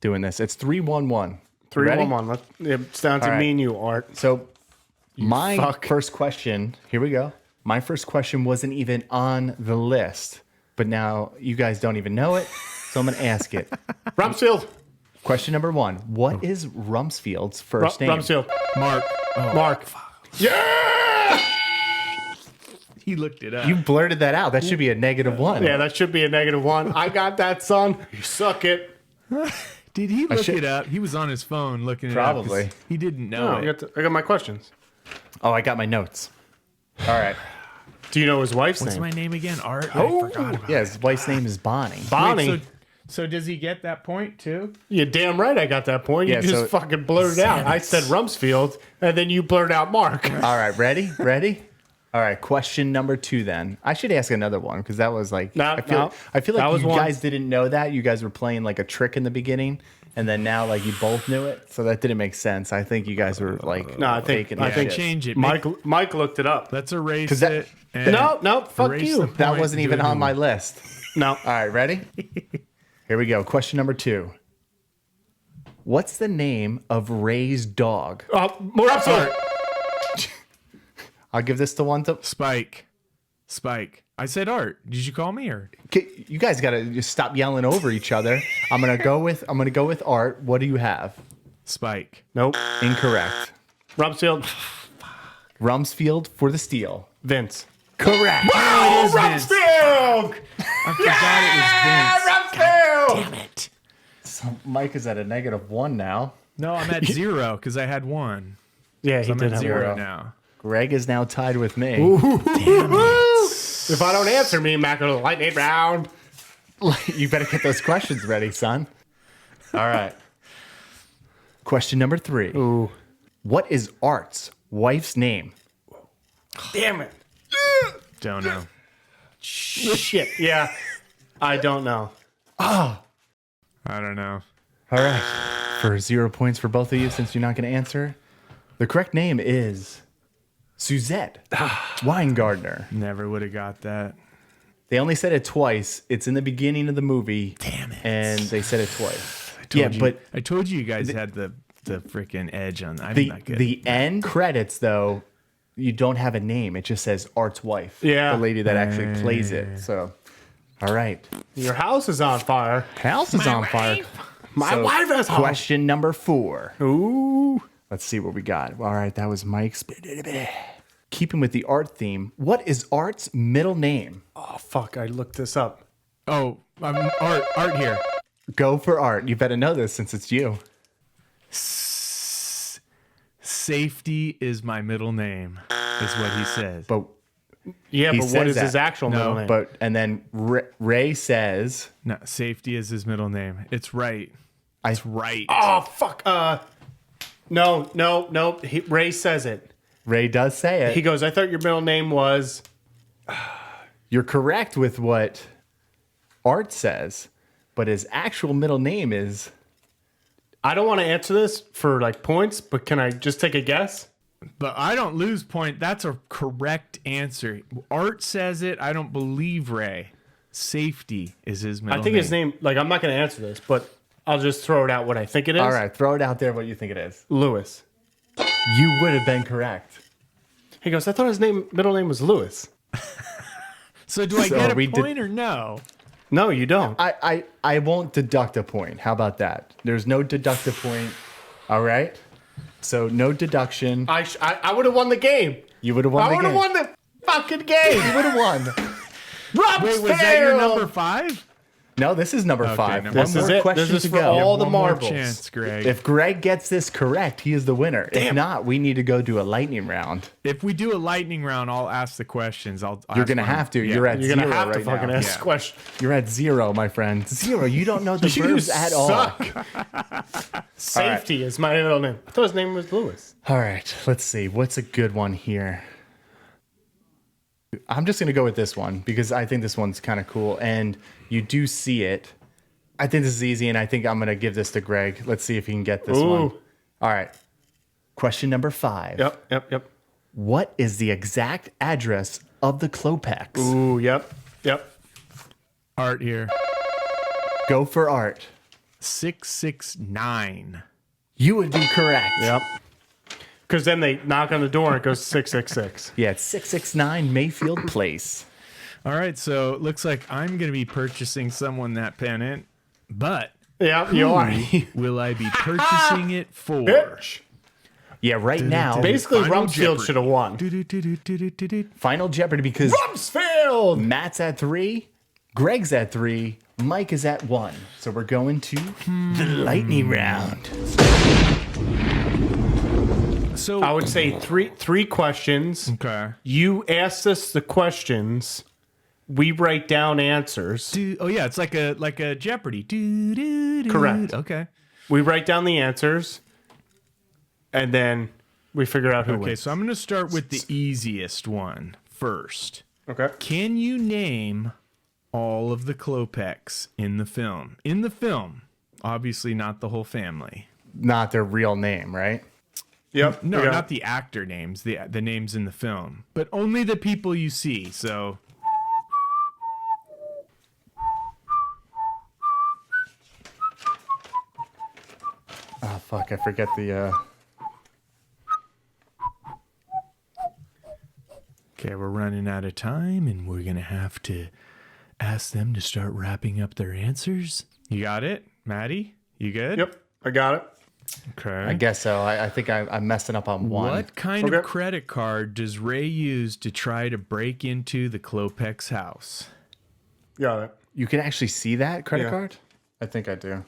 Speaker 3: doing this. It's 3-1-1.
Speaker 2: 3,
Speaker 3: Ready?
Speaker 2: 1, 1. It's down to
Speaker 3: All right.
Speaker 2: me and you, Art.
Speaker 3: So my
Speaker 2: fuck.
Speaker 3: first question, here we go. My first question wasn't even on the list, but now you guys don't even know it, so I'm going to ask it.
Speaker 2: Rumsfeld.
Speaker 3: Question number 1. What is Rumsfeld's first name?
Speaker 2: Rumsfeld.
Speaker 1: Mark. Oh,
Speaker 2: Mark. Yeah!
Speaker 1: he looked it up.
Speaker 3: You blurted that out. That should be a -1.
Speaker 2: Yeah, that should be a -1. I got that, son. You suck it.
Speaker 1: Did he look
Speaker 3: should-
Speaker 1: it up? He was on his phone looking it up. 'cause
Speaker 3: Probably.
Speaker 1: He didn't
Speaker 2: No,
Speaker 1: know it.
Speaker 2: I got my questions.
Speaker 3: Oh, I got my notes. All right.
Speaker 2: Do you know his wife's
Speaker 1: What's
Speaker 2: name?
Speaker 1: my name again? Art? I forgot about
Speaker 3: Yeah, his wife's name is Bonnie.
Speaker 2: Bonnie.
Speaker 1: Wait, so does he get that point too?
Speaker 2: You're damn right I got that point.
Speaker 3: Yeah,
Speaker 2: You just
Speaker 3: so-
Speaker 2: fucking blurted out. I said Rumsfeld, and then you blurted out Mark.
Speaker 3: All right, ready? All right, question number 2 then. I should ask another one because that was like
Speaker 2: No,
Speaker 3: I feel
Speaker 2: no.
Speaker 3: like
Speaker 2: That was
Speaker 3: you
Speaker 2: one.
Speaker 3: guys didn't know that. You guys were playing like a trick in the beginning, and then now like you both knew it, so that didn't make sense. I think you guys were like
Speaker 2: No, I think
Speaker 3: faking
Speaker 2: I
Speaker 3: the
Speaker 2: think
Speaker 3: shit.
Speaker 1: Change it.
Speaker 2: Mike looked it up.
Speaker 1: Let's erase
Speaker 3: 'Cause that-
Speaker 1: it. and
Speaker 2: No, fuck
Speaker 1: erase
Speaker 2: you.
Speaker 1: the
Speaker 3: That
Speaker 1: point
Speaker 3: wasn't
Speaker 1: and
Speaker 3: even
Speaker 1: do a
Speaker 3: on
Speaker 1: new
Speaker 3: my
Speaker 1: one.
Speaker 3: list.
Speaker 2: No.
Speaker 3: All right, ready? Here we go. Question number 2. What's the name of Ray's dog?
Speaker 2: Rumsfeld.
Speaker 3: I'll give this to one to.
Speaker 1: Spike. I said Art. Did you call me or?
Speaker 3: Okay, you guys gotta just stop yelling over each other. I'm gonna go with Art. What do you have?
Speaker 1: Spike.
Speaker 2: Nope.
Speaker 3: Incorrect.
Speaker 2: Rumsfeld.
Speaker 3: Rumsfeld for the steal.
Speaker 2: Vince.
Speaker 3: Correct.
Speaker 1: Oh, it is Vince.
Speaker 2: Rumsfeld!
Speaker 1: I forgot it was Vince.
Speaker 2: Rumsfeld!
Speaker 1: Damn it.
Speaker 3: So Mike is at a -1 now.
Speaker 1: No, I'm at 0 because I had 1.
Speaker 2: Yeah,
Speaker 1: So
Speaker 2: he
Speaker 1: I'm
Speaker 2: did
Speaker 1: at
Speaker 2: have
Speaker 1: 0
Speaker 2: one.
Speaker 1: now.
Speaker 3: Greg is now tied with me.
Speaker 2: If I don't answer me, Mac will lightning round.
Speaker 3: You better get those questions ready, son. All right. Question number 3.
Speaker 2: Ooh.
Speaker 3: What is Art's wife's name?
Speaker 2: Damn it.
Speaker 1: Don't know.
Speaker 2: Shit. Yeah. I don't know.
Speaker 1: I don't know.
Speaker 3: All right. For 0 points for both of you, since you're not going to answer, the correct name is Suzette Weingartner.
Speaker 1: Never would have got that.
Speaker 3: They only said it twice. It's in the beginning of the movie.
Speaker 1: Damn it.
Speaker 3: And they said it twice.
Speaker 1: I told you guys had the freaking edge on. I'm
Speaker 3: the
Speaker 1: not good.
Speaker 3: the end credits though, you don't have a name. It just says Art's wife.
Speaker 2: Yeah.
Speaker 3: The lady that actually plays it. So, all right.
Speaker 2: Your house is on fire.
Speaker 3: House is on fire.
Speaker 2: My
Speaker 3: So,
Speaker 2: wife is home.
Speaker 3: question number 4.
Speaker 2: Ooh.
Speaker 3: Let's see what we got. All right, that was Mike's. Keeping with the Art theme, what is Art's middle name?
Speaker 2: Oh, fuck. I looked this up.
Speaker 1: oh, I'm Art here.
Speaker 3: Go for Art. You better know this since it's you.
Speaker 1: Safety is my middle name. is what he says.
Speaker 3: But
Speaker 2: Yeah,
Speaker 3: He
Speaker 2: but what
Speaker 3: says
Speaker 2: is his
Speaker 3: that.
Speaker 2: actual middle name?
Speaker 3: and then Ray says,
Speaker 1: No, Safety is his middle name. It's right. It's right.
Speaker 2: Oh, fuck. No. Ray says it.
Speaker 3: Ray does say it.
Speaker 2: He goes, I thought your middle name was...
Speaker 3: You're correct with what Art says, but his actual middle name is...
Speaker 2: I don't want to answer this for like points, but can I just take a guess?
Speaker 1: But I don't lose point. That's a correct answer. Art says it. I don't believe Ray. Safety is his middle name.
Speaker 2: I think his name, like, I'm not going to answer this, but I'll just throw it out what I think it is.
Speaker 3: All right, throw it out there what you think it is.
Speaker 2: Lewis.
Speaker 3: You would have been correct.
Speaker 2: He goes, I thought his middle name was Lewis.
Speaker 1: So do I
Speaker 3: So
Speaker 1: get a
Speaker 3: we
Speaker 1: point or no?
Speaker 2: No, you don't.
Speaker 3: I won't deduct a point. How about that? There's no deduct a point. All right? So no deduction.
Speaker 2: I would have won the game.
Speaker 3: You would have won the game.
Speaker 2: I would have won the fucking game.
Speaker 3: You would have won.
Speaker 2: Rob
Speaker 1: Wait, was that your number 5?
Speaker 3: No, this is number 5.
Speaker 1: number
Speaker 3: One
Speaker 2: This
Speaker 3: more
Speaker 2: is it.
Speaker 3: question
Speaker 2: This is
Speaker 3: to
Speaker 2: for
Speaker 3: go.
Speaker 2: all the
Speaker 1: One more
Speaker 2: marbles.
Speaker 1: chance, Greg.
Speaker 3: If Greg gets this correct, he is the winner. If not, we need to go do a lightning round.
Speaker 1: If we do a lightning round, I'll ask the questions.
Speaker 3: You're
Speaker 1: ask
Speaker 3: gonna
Speaker 1: mine.
Speaker 3: have to.
Speaker 1: Yeah.
Speaker 3: You're at
Speaker 2: You're
Speaker 3: 0
Speaker 2: going to have
Speaker 3: right
Speaker 2: to fucking
Speaker 3: now.
Speaker 2: ask question.
Speaker 3: You're at 0, my friend. 0. You don't know the
Speaker 2: You
Speaker 3: verbs at all.
Speaker 2: suck. Safety is my middle name. I thought his name was Lewis.
Speaker 3: All right, let's see. What's a good one here? I'm just going to go with this one because I think this one's kind of cool. And you do see it. I think this is easy, and I think I'm going to give this to Greg. Let's see if he can get this one.
Speaker 2: Ooh.
Speaker 3: All right. Question number 5.
Speaker 2: Yep.
Speaker 3: What is the exact address of the Klopex?
Speaker 2: Ooh, yep.
Speaker 1: Art here.
Speaker 3: Go for Art.
Speaker 1: 669.
Speaker 3: You would be correct.
Speaker 2: Yep. Because then they knock on the door and it goes 666.
Speaker 3: Yeah, it's 669 Mayfield Place.
Speaker 1: All right, so it looks like I'm going to be purchasing someone that pennant, but
Speaker 2: Yeah, you are.
Speaker 1: who will I be purchasing it for?
Speaker 2: Bitch.
Speaker 3: Yeah, right now,
Speaker 2: Basically,
Speaker 1: Final
Speaker 2: Rumsfeld
Speaker 1: Jeopardy.
Speaker 2: should have won.
Speaker 3: Final Jeopardy because
Speaker 2: Rumsfeld!
Speaker 3: Matt's at 3, Greg's at 3, Mike is at 1. So we're going to the lightning round.
Speaker 1: So
Speaker 2: I would say three questions.
Speaker 1: okay.
Speaker 2: You ask us the questions. We write down answers.
Speaker 1: Oh yeah, it's like a Jeopardy.
Speaker 2: Correct.
Speaker 1: Okay.
Speaker 2: We write down the answers. And then we figure out who
Speaker 1: Okay,
Speaker 2: wins.
Speaker 1: so I'm going to start with the easiest one first.
Speaker 2: Okay.
Speaker 1: Can you name all of the Klopex in the film? In the film, obviously not the whole family.
Speaker 3: Not their real name, right?
Speaker 2: Yep.
Speaker 1: No,
Speaker 2: we got
Speaker 1: not the actor names, the names in the film, but only the people you see. So
Speaker 3: Oh, fuck, I forget the...
Speaker 1: okay, we're running out of time, and we're gonna have to ask them to start wrapping up their answers. You got it, Maddie? You good?
Speaker 2: Yep. I got it.
Speaker 1: Okay.
Speaker 3: I guess so. I think I'm messing up on one.
Speaker 1: What kind
Speaker 2: Okay.
Speaker 1: of credit card does Ray use to try to break into the Klopex house?
Speaker 2: Got it.
Speaker 3: You can actually see that credit
Speaker 2: Yeah.
Speaker 3: card? I think I do.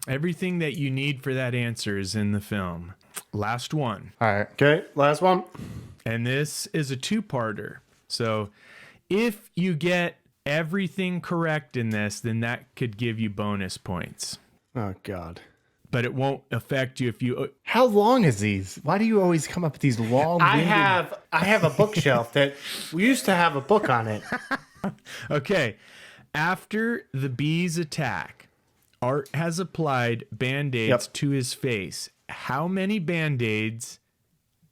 Speaker 1: Everything that you need for that answer is in the film. Last one.
Speaker 3: All right.
Speaker 2: Okay. Last one.
Speaker 1: And this is a two-parter. So if you get everything correct in this, then that could give you bonus points.
Speaker 2: Oh, God.
Speaker 1: But it won't affect you if you...
Speaker 3: How long is these? Why do you always come up with these long?
Speaker 2: I have a bookshelf that we used to have a book on it.
Speaker 1: Okay. After the bees attack, Art has applied Band-Aids
Speaker 2: Yep.
Speaker 1: to his face. How many Band-Aids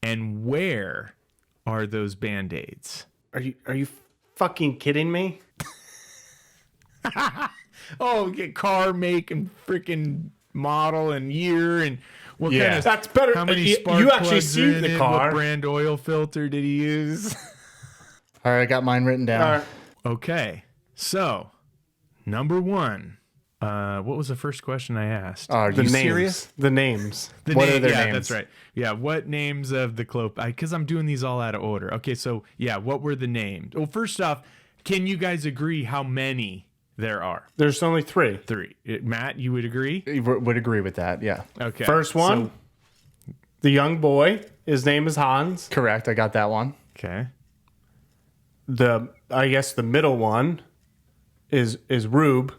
Speaker 1: and where are those Band-Aids?
Speaker 2: Are you fucking kidding me?
Speaker 1: Oh, get car make and freaking model and year and what kind of...
Speaker 2: That's better.
Speaker 1: How many
Speaker 2: You
Speaker 1: spark
Speaker 2: actually
Speaker 1: plugs
Speaker 2: see
Speaker 1: are in
Speaker 2: the
Speaker 1: it?
Speaker 2: car.
Speaker 1: What brand oil filter did he use?
Speaker 3: All right, I got mine written down.
Speaker 2: All right.
Speaker 1: Okay, so number one. What was the first question I asked?
Speaker 3: Are
Speaker 2: The
Speaker 3: you
Speaker 2: names.
Speaker 3: serious?
Speaker 2: The names.
Speaker 3: What are their
Speaker 1: yeah,
Speaker 3: names?
Speaker 1: that's right. Yeah, what names of the because I'm doing these all out of order. Okay, so yeah, what were the names? Well, first off, can you guys agree how many there are?
Speaker 2: There's only 3.
Speaker 1: 3. Matt, you would agree?
Speaker 3: Would agree with that. Yeah.
Speaker 1: Okay.
Speaker 2: First one? The young boy, his name is Hans.
Speaker 3: Correct. I got that one.
Speaker 1: Okay.
Speaker 2: I guess the middle one is Rube.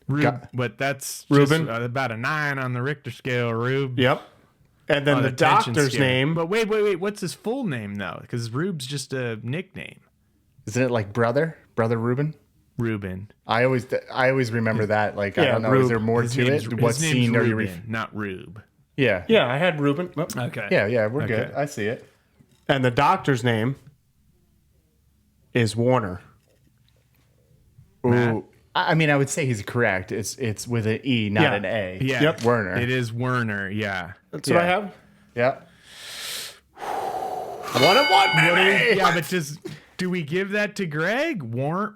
Speaker 1: But that's
Speaker 2: Reuben?
Speaker 1: just about a 9 on the Richter scale, Rube.
Speaker 2: Yep. And then the
Speaker 1: attention
Speaker 2: doctor's
Speaker 1: scale.
Speaker 2: name.
Speaker 1: But wait. What's his full name, though? Because Rube's just a nickname.
Speaker 3: Isn't it like brother Reuben?
Speaker 1: Reuben.
Speaker 3: I always remember that. Like, I
Speaker 2: Yeah,
Speaker 3: don't know.
Speaker 2: Rube.
Speaker 3: Is there more
Speaker 1: His
Speaker 3: to
Speaker 1: name's-
Speaker 3: it? What
Speaker 1: his name's
Speaker 3: scene are you
Speaker 1: Reuben, not Rube.
Speaker 3: Yeah.
Speaker 2: Yeah, I had Reuben. Oh.
Speaker 1: Okay.
Speaker 3: Yeah, we're
Speaker 1: Okay.
Speaker 3: good. I see it.
Speaker 2: And the doctor's name is Warner.
Speaker 1: Matt?
Speaker 3: Ooh. I mean, I would say he's correct. It's with an E, not
Speaker 2: Yeah.
Speaker 3: an A.
Speaker 1: Yeah.
Speaker 2: Yep.
Speaker 3: Werner.
Speaker 1: It is Werner. Yeah.
Speaker 2: That's what I
Speaker 3: Yeah.
Speaker 2: have.
Speaker 3: Yeah.
Speaker 2: 1-1, baby.
Speaker 1: Yeah, but do we give that to Greg?
Speaker 3: What?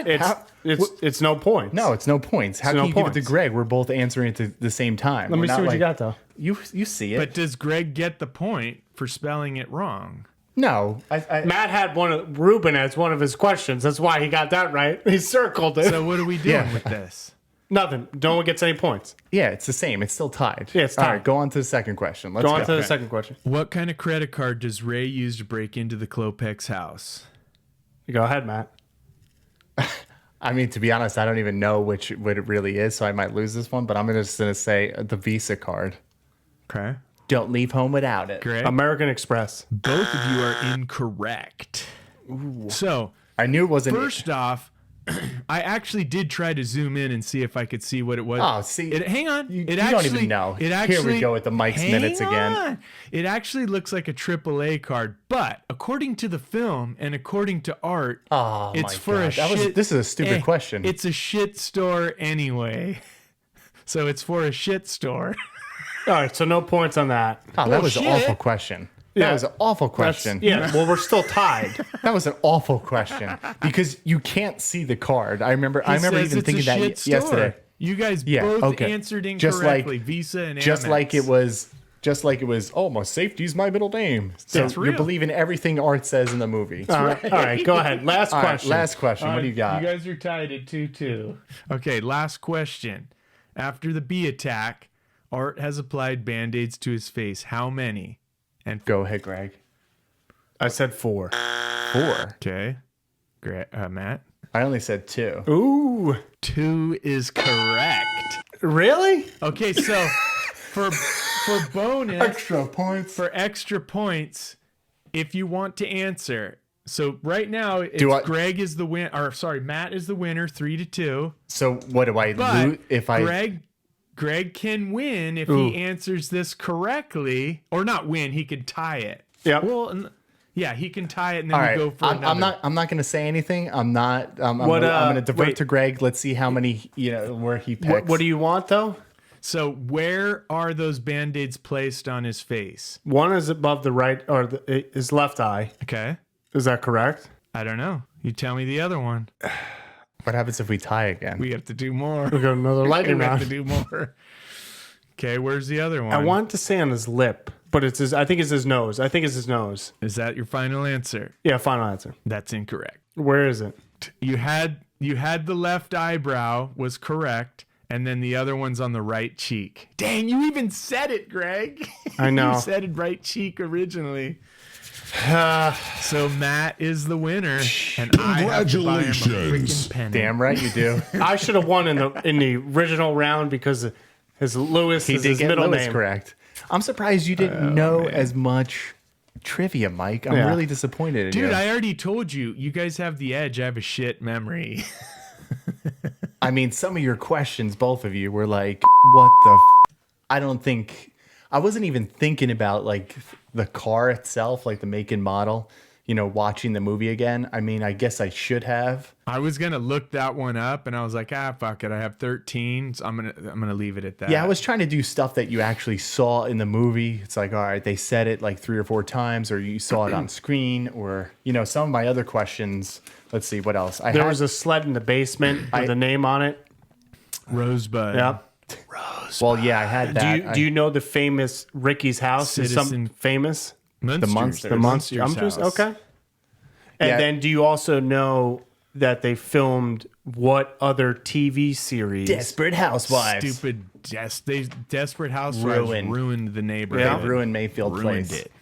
Speaker 2: It's no points.
Speaker 3: No, it's no points. How
Speaker 2: It's
Speaker 3: can
Speaker 2: no
Speaker 3: you give it
Speaker 2: points.
Speaker 3: to Greg? We're both answering it at the same time.
Speaker 2: Let me see what you got, though.
Speaker 3: You see it.
Speaker 1: But does Greg get the point for spelling it wrong?
Speaker 3: no.
Speaker 2: Matt had Reuben as one of his questions. That's why he got that right. He circled it.
Speaker 1: So what are we doing
Speaker 3: Yeah.
Speaker 1: with this?
Speaker 2: Nothing. No one gets any points.
Speaker 3: Yeah, it's the same. It's still tied.
Speaker 2: Yeah, it's
Speaker 3: All
Speaker 2: tied.
Speaker 3: right, go on to the second question. Let's
Speaker 2: Go on to the second question.
Speaker 1: What kind of credit card does Ray use to break into the Klopek's house?
Speaker 2: Go ahead, Matt.
Speaker 3: I mean, to be honest, I don't even know what it really is, so I might lose this one. But I'm just gonna say the Visa card.
Speaker 1: Okay.
Speaker 3: Don't leave home without it.
Speaker 1: Greg?
Speaker 2: American Express.
Speaker 1: Both of you are incorrect. So,
Speaker 3: I knew it wasn't.
Speaker 1: first off, I actually did try to zoom in and see if I could see what it was.
Speaker 3: Oh, see,
Speaker 1: hang on.
Speaker 3: you
Speaker 1: It
Speaker 3: don't
Speaker 1: actually,
Speaker 3: even know.
Speaker 1: It
Speaker 3: Here
Speaker 1: actually,
Speaker 3: we go with the Mike's
Speaker 1: hang
Speaker 3: minutes again.
Speaker 1: on. It actually looks like a AAA card, but according to the film and according to art,
Speaker 3: Oh,
Speaker 1: it's
Speaker 3: my
Speaker 1: for
Speaker 3: God.
Speaker 1: a shit.
Speaker 3: This is a stupid question.
Speaker 1: It's a shit store anyway, so it's for a shit store.
Speaker 2: All right, so no points on that.
Speaker 3: Oh, that was
Speaker 1: shit.
Speaker 3: an awful question.
Speaker 2: Yeah.
Speaker 3: That was an awful question.
Speaker 2: Yeah, well, we're still tied.
Speaker 3: That was an awful question because you can't see the card. I remember
Speaker 1: He says
Speaker 3: even
Speaker 1: it's
Speaker 3: thinking
Speaker 1: a
Speaker 3: that
Speaker 1: shit store.
Speaker 3: yesterday.
Speaker 1: You guys
Speaker 3: Yeah,
Speaker 1: both
Speaker 3: okay.
Speaker 1: answered
Speaker 3: Just
Speaker 1: incorrectly.
Speaker 3: like-
Speaker 1: Visa and
Speaker 3: Just
Speaker 1: Amex.
Speaker 3: like it was. Oh, my safety's my middle name. So
Speaker 1: That's
Speaker 3: you're
Speaker 1: real.
Speaker 3: believing everything Art says in the movie.
Speaker 2: All right, go ahead. Last
Speaker 3: All right,
Speaker 2: question.
Speaker 3: last question. What do you got?
Speaker 1: You guys are tied at 2-2. Okay, last question. After the bee attack, Art has applied Band-Aids to his face. How many? And
Speaker 3: Go ahead, Greg.
Speaker 2: I said 4.
Speaker 3: 4.
Speaker 1: okay, Matt.
Speaker 3: I only said 2.
Speaker 2: Ooh,
Speaker 1: 2 is correct.
Speaker 2: really?
Speaker 1: Okay, so for bonus,
Speaker 3: points.
Speaker 1: for extra points, if you want to answer. So right now, Greg is the win. Or sorry, Matt is the winner, 3-2.
Speaker 3: So what do I
Speaker 1: But
Speaker 3: lose if I?
Speaker 1: Greg can win if
Speaker 2: Ooh.
Speaker 1: he answers this correctly, or not win. He can tie it.
Speaker 2: Yep.
Speaker 1: Well, yeah, he can tie it, and then
Speaker 3: All
Speaker 1: we
Speaker 3: right,
Speaker 1: go for another.
Speaker 3: I'm not going to say anything. I'm not. I'm
Speaker 2: What,
Speaker 3: going to divert
Speaker 2: wait.
Speaker 3: to Greg. Let's see how many. Where he picks.
Speaker 2: What do you want, though?
Speaker 1: So where are those Band-Aids placed on his face?
Speaker 2: One is above the right, or his left eye.
Speaker 1: Okay,
Speaker 2: Is that correct?
Speaker 1: I don't know. You tell me the other one.
Speaker 3: What happens if we tie again?
Speaker 1: We have to do more.
Speaker 2: We got another
Speaker 1: We
Speaker 2: lightning
Speaker 1: have to
Speaker 2: round.
Speaker 1: do more. Okay, where's the other one?
Speaker 2: I want to say on his lip, but it's his. I think it's his nose. I think it's his nose.
Speaker 1: Is that your final answer?
Speaker 2: Yeah, final answer.
Speaker 1: That's incorrect.
Speaker 2: Where is it?
Speaker 1: You had the left eyebrow was correct, and then the other one's on the right cheek. Dang, you even said it, Greg.
Speaker 2: I know.
Speaker 1: You said it right cheek originally. So Matt is the winner, and I have to buy him a freaking pennant.
Speaker 3: Damn right you do.
Speaker 2: I should have won in the original round because his Lewis
Speaker 3: He
Speaker 2: is
Speaker 3: did
Speaker 2: his
Speaker 3: get
Speaker 2: middle
Speaker 3: Lewis
Speaker 2: name.
Speaker 3: correct. I'm surprised you didn't know as much trivia, Mike. I'm
Speaker 2: Yeah.
Speaker 3: really disappointed in
Speaker 1: Dude,
Speaker 3: you.
Speaker 1: I already told you. You guys have the edge. I have a shit memory.
Speaker 3: I mean, some of your questions, both of you, were like, "What the?" I don't think I wasn't even thinking about like the car itself, like the make and model. Watching the movie again. I mean, I guess I should have.
Speaker 1: I was gonna look that one up, and I was like, fuck it. I have 13, so I'm gonna leave it at that.
Speaker 3: Yeah, I was trying to do stuff that you actually saw in the movie. It's like, all right, they said it like 3 or 4 times, or you saw it on screen, or some of my other questions. Let's see what else.
Speaker 2: There was a sled in the basement with a name on it.
Speaker 1: Rosebud.
Speaker 2: Yeah.
Speaker 3: Well, yeah, I had that.
Speaker 2: Do you know the famous Ricky's house? Is
Speaker 1: Citizen-
Speaker 2: some famous?
Speaker 1: Munsters.
Speaker 3: Monsters.
Speaker 2: The monster. I'm just
Speaker 1: house.
Speaker 2: okay. And
Speaker 3: Yeah.
Speaker 2: then do you also know that they filmed what other TV series.
Speaker 3: Desperate Housewives.
Speaker 1: Desperate Housewives ruined the neighborhood.
Speaker 3: They ruined Mayfield
Speaker 1: Ruined
Speaker 3: Place.
Speaker 1: it.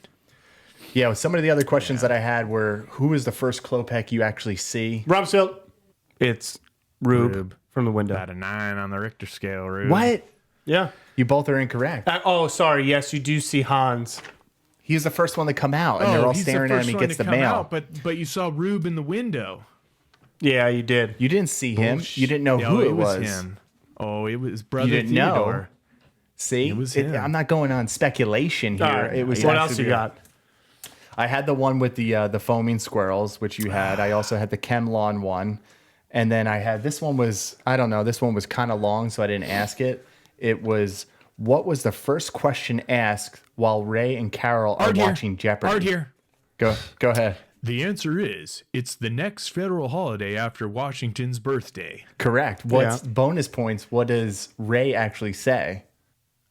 Speaker 3: Yeah, some of the other questions that I had were, who is the first Klopek you actually see?
Speaker 2: Rumsfeld. It's Rube from the window.
Speaker 1: About a 9 on the Richter scale, Rube.
Speaker 3: What?
Speaker 2: Yeah.
Speaker 3: You both are incorrect.
Speaker 2: Sorry. Yes, you do see Hans.
Speaker 3: He's the first one to come out, and they're all
Speaker 1: he's
Speaker 3: staring
Speaker 1: the
Speaker 3: at
Speaker 1: first
Speaker 3: him. He
Speaker 1: one
Speaker 3: gets
Speaker 1: to
Speaker 3: the
Speaker 1: come
Speaker 3: mail.
Speaker 1: out, but you saw Rube in the window.
Speaker 2: Yeah, you did.
Speaker 3: You didn't see him. You didn't know who it was.
Speaker 1: Him. Oh, it was Brother
Speaker 3: You didn't
Speaker 1: Theodore.
Speaker 3: know. See,
Speaker 1: It was him.
Speaker 3: I'm not going on speculation here.
Speaker 2: All right.
Speaker 3: It was
Speaker 2: What
Speaker 3: actually
Speaker 2: else you
Speaker 3: good.
Speaker 2: got?
Speaker 3: I had the one with the foaming squirrels, which you had. I also had the Chemlon one, and then I had this one was, I don't know, this one was kind of long, so I didn't ask it. It was, what was the first question asked while Ray and Carol are watching Jeopardy?
Speaker 1: Hard here.
Speaker 3: Go ahead.
Speaker 1: The answer is, it's the next federal holiday after Washington's birthday.
Speaker 3: Correct. What's bonus points? What does Ray actually say?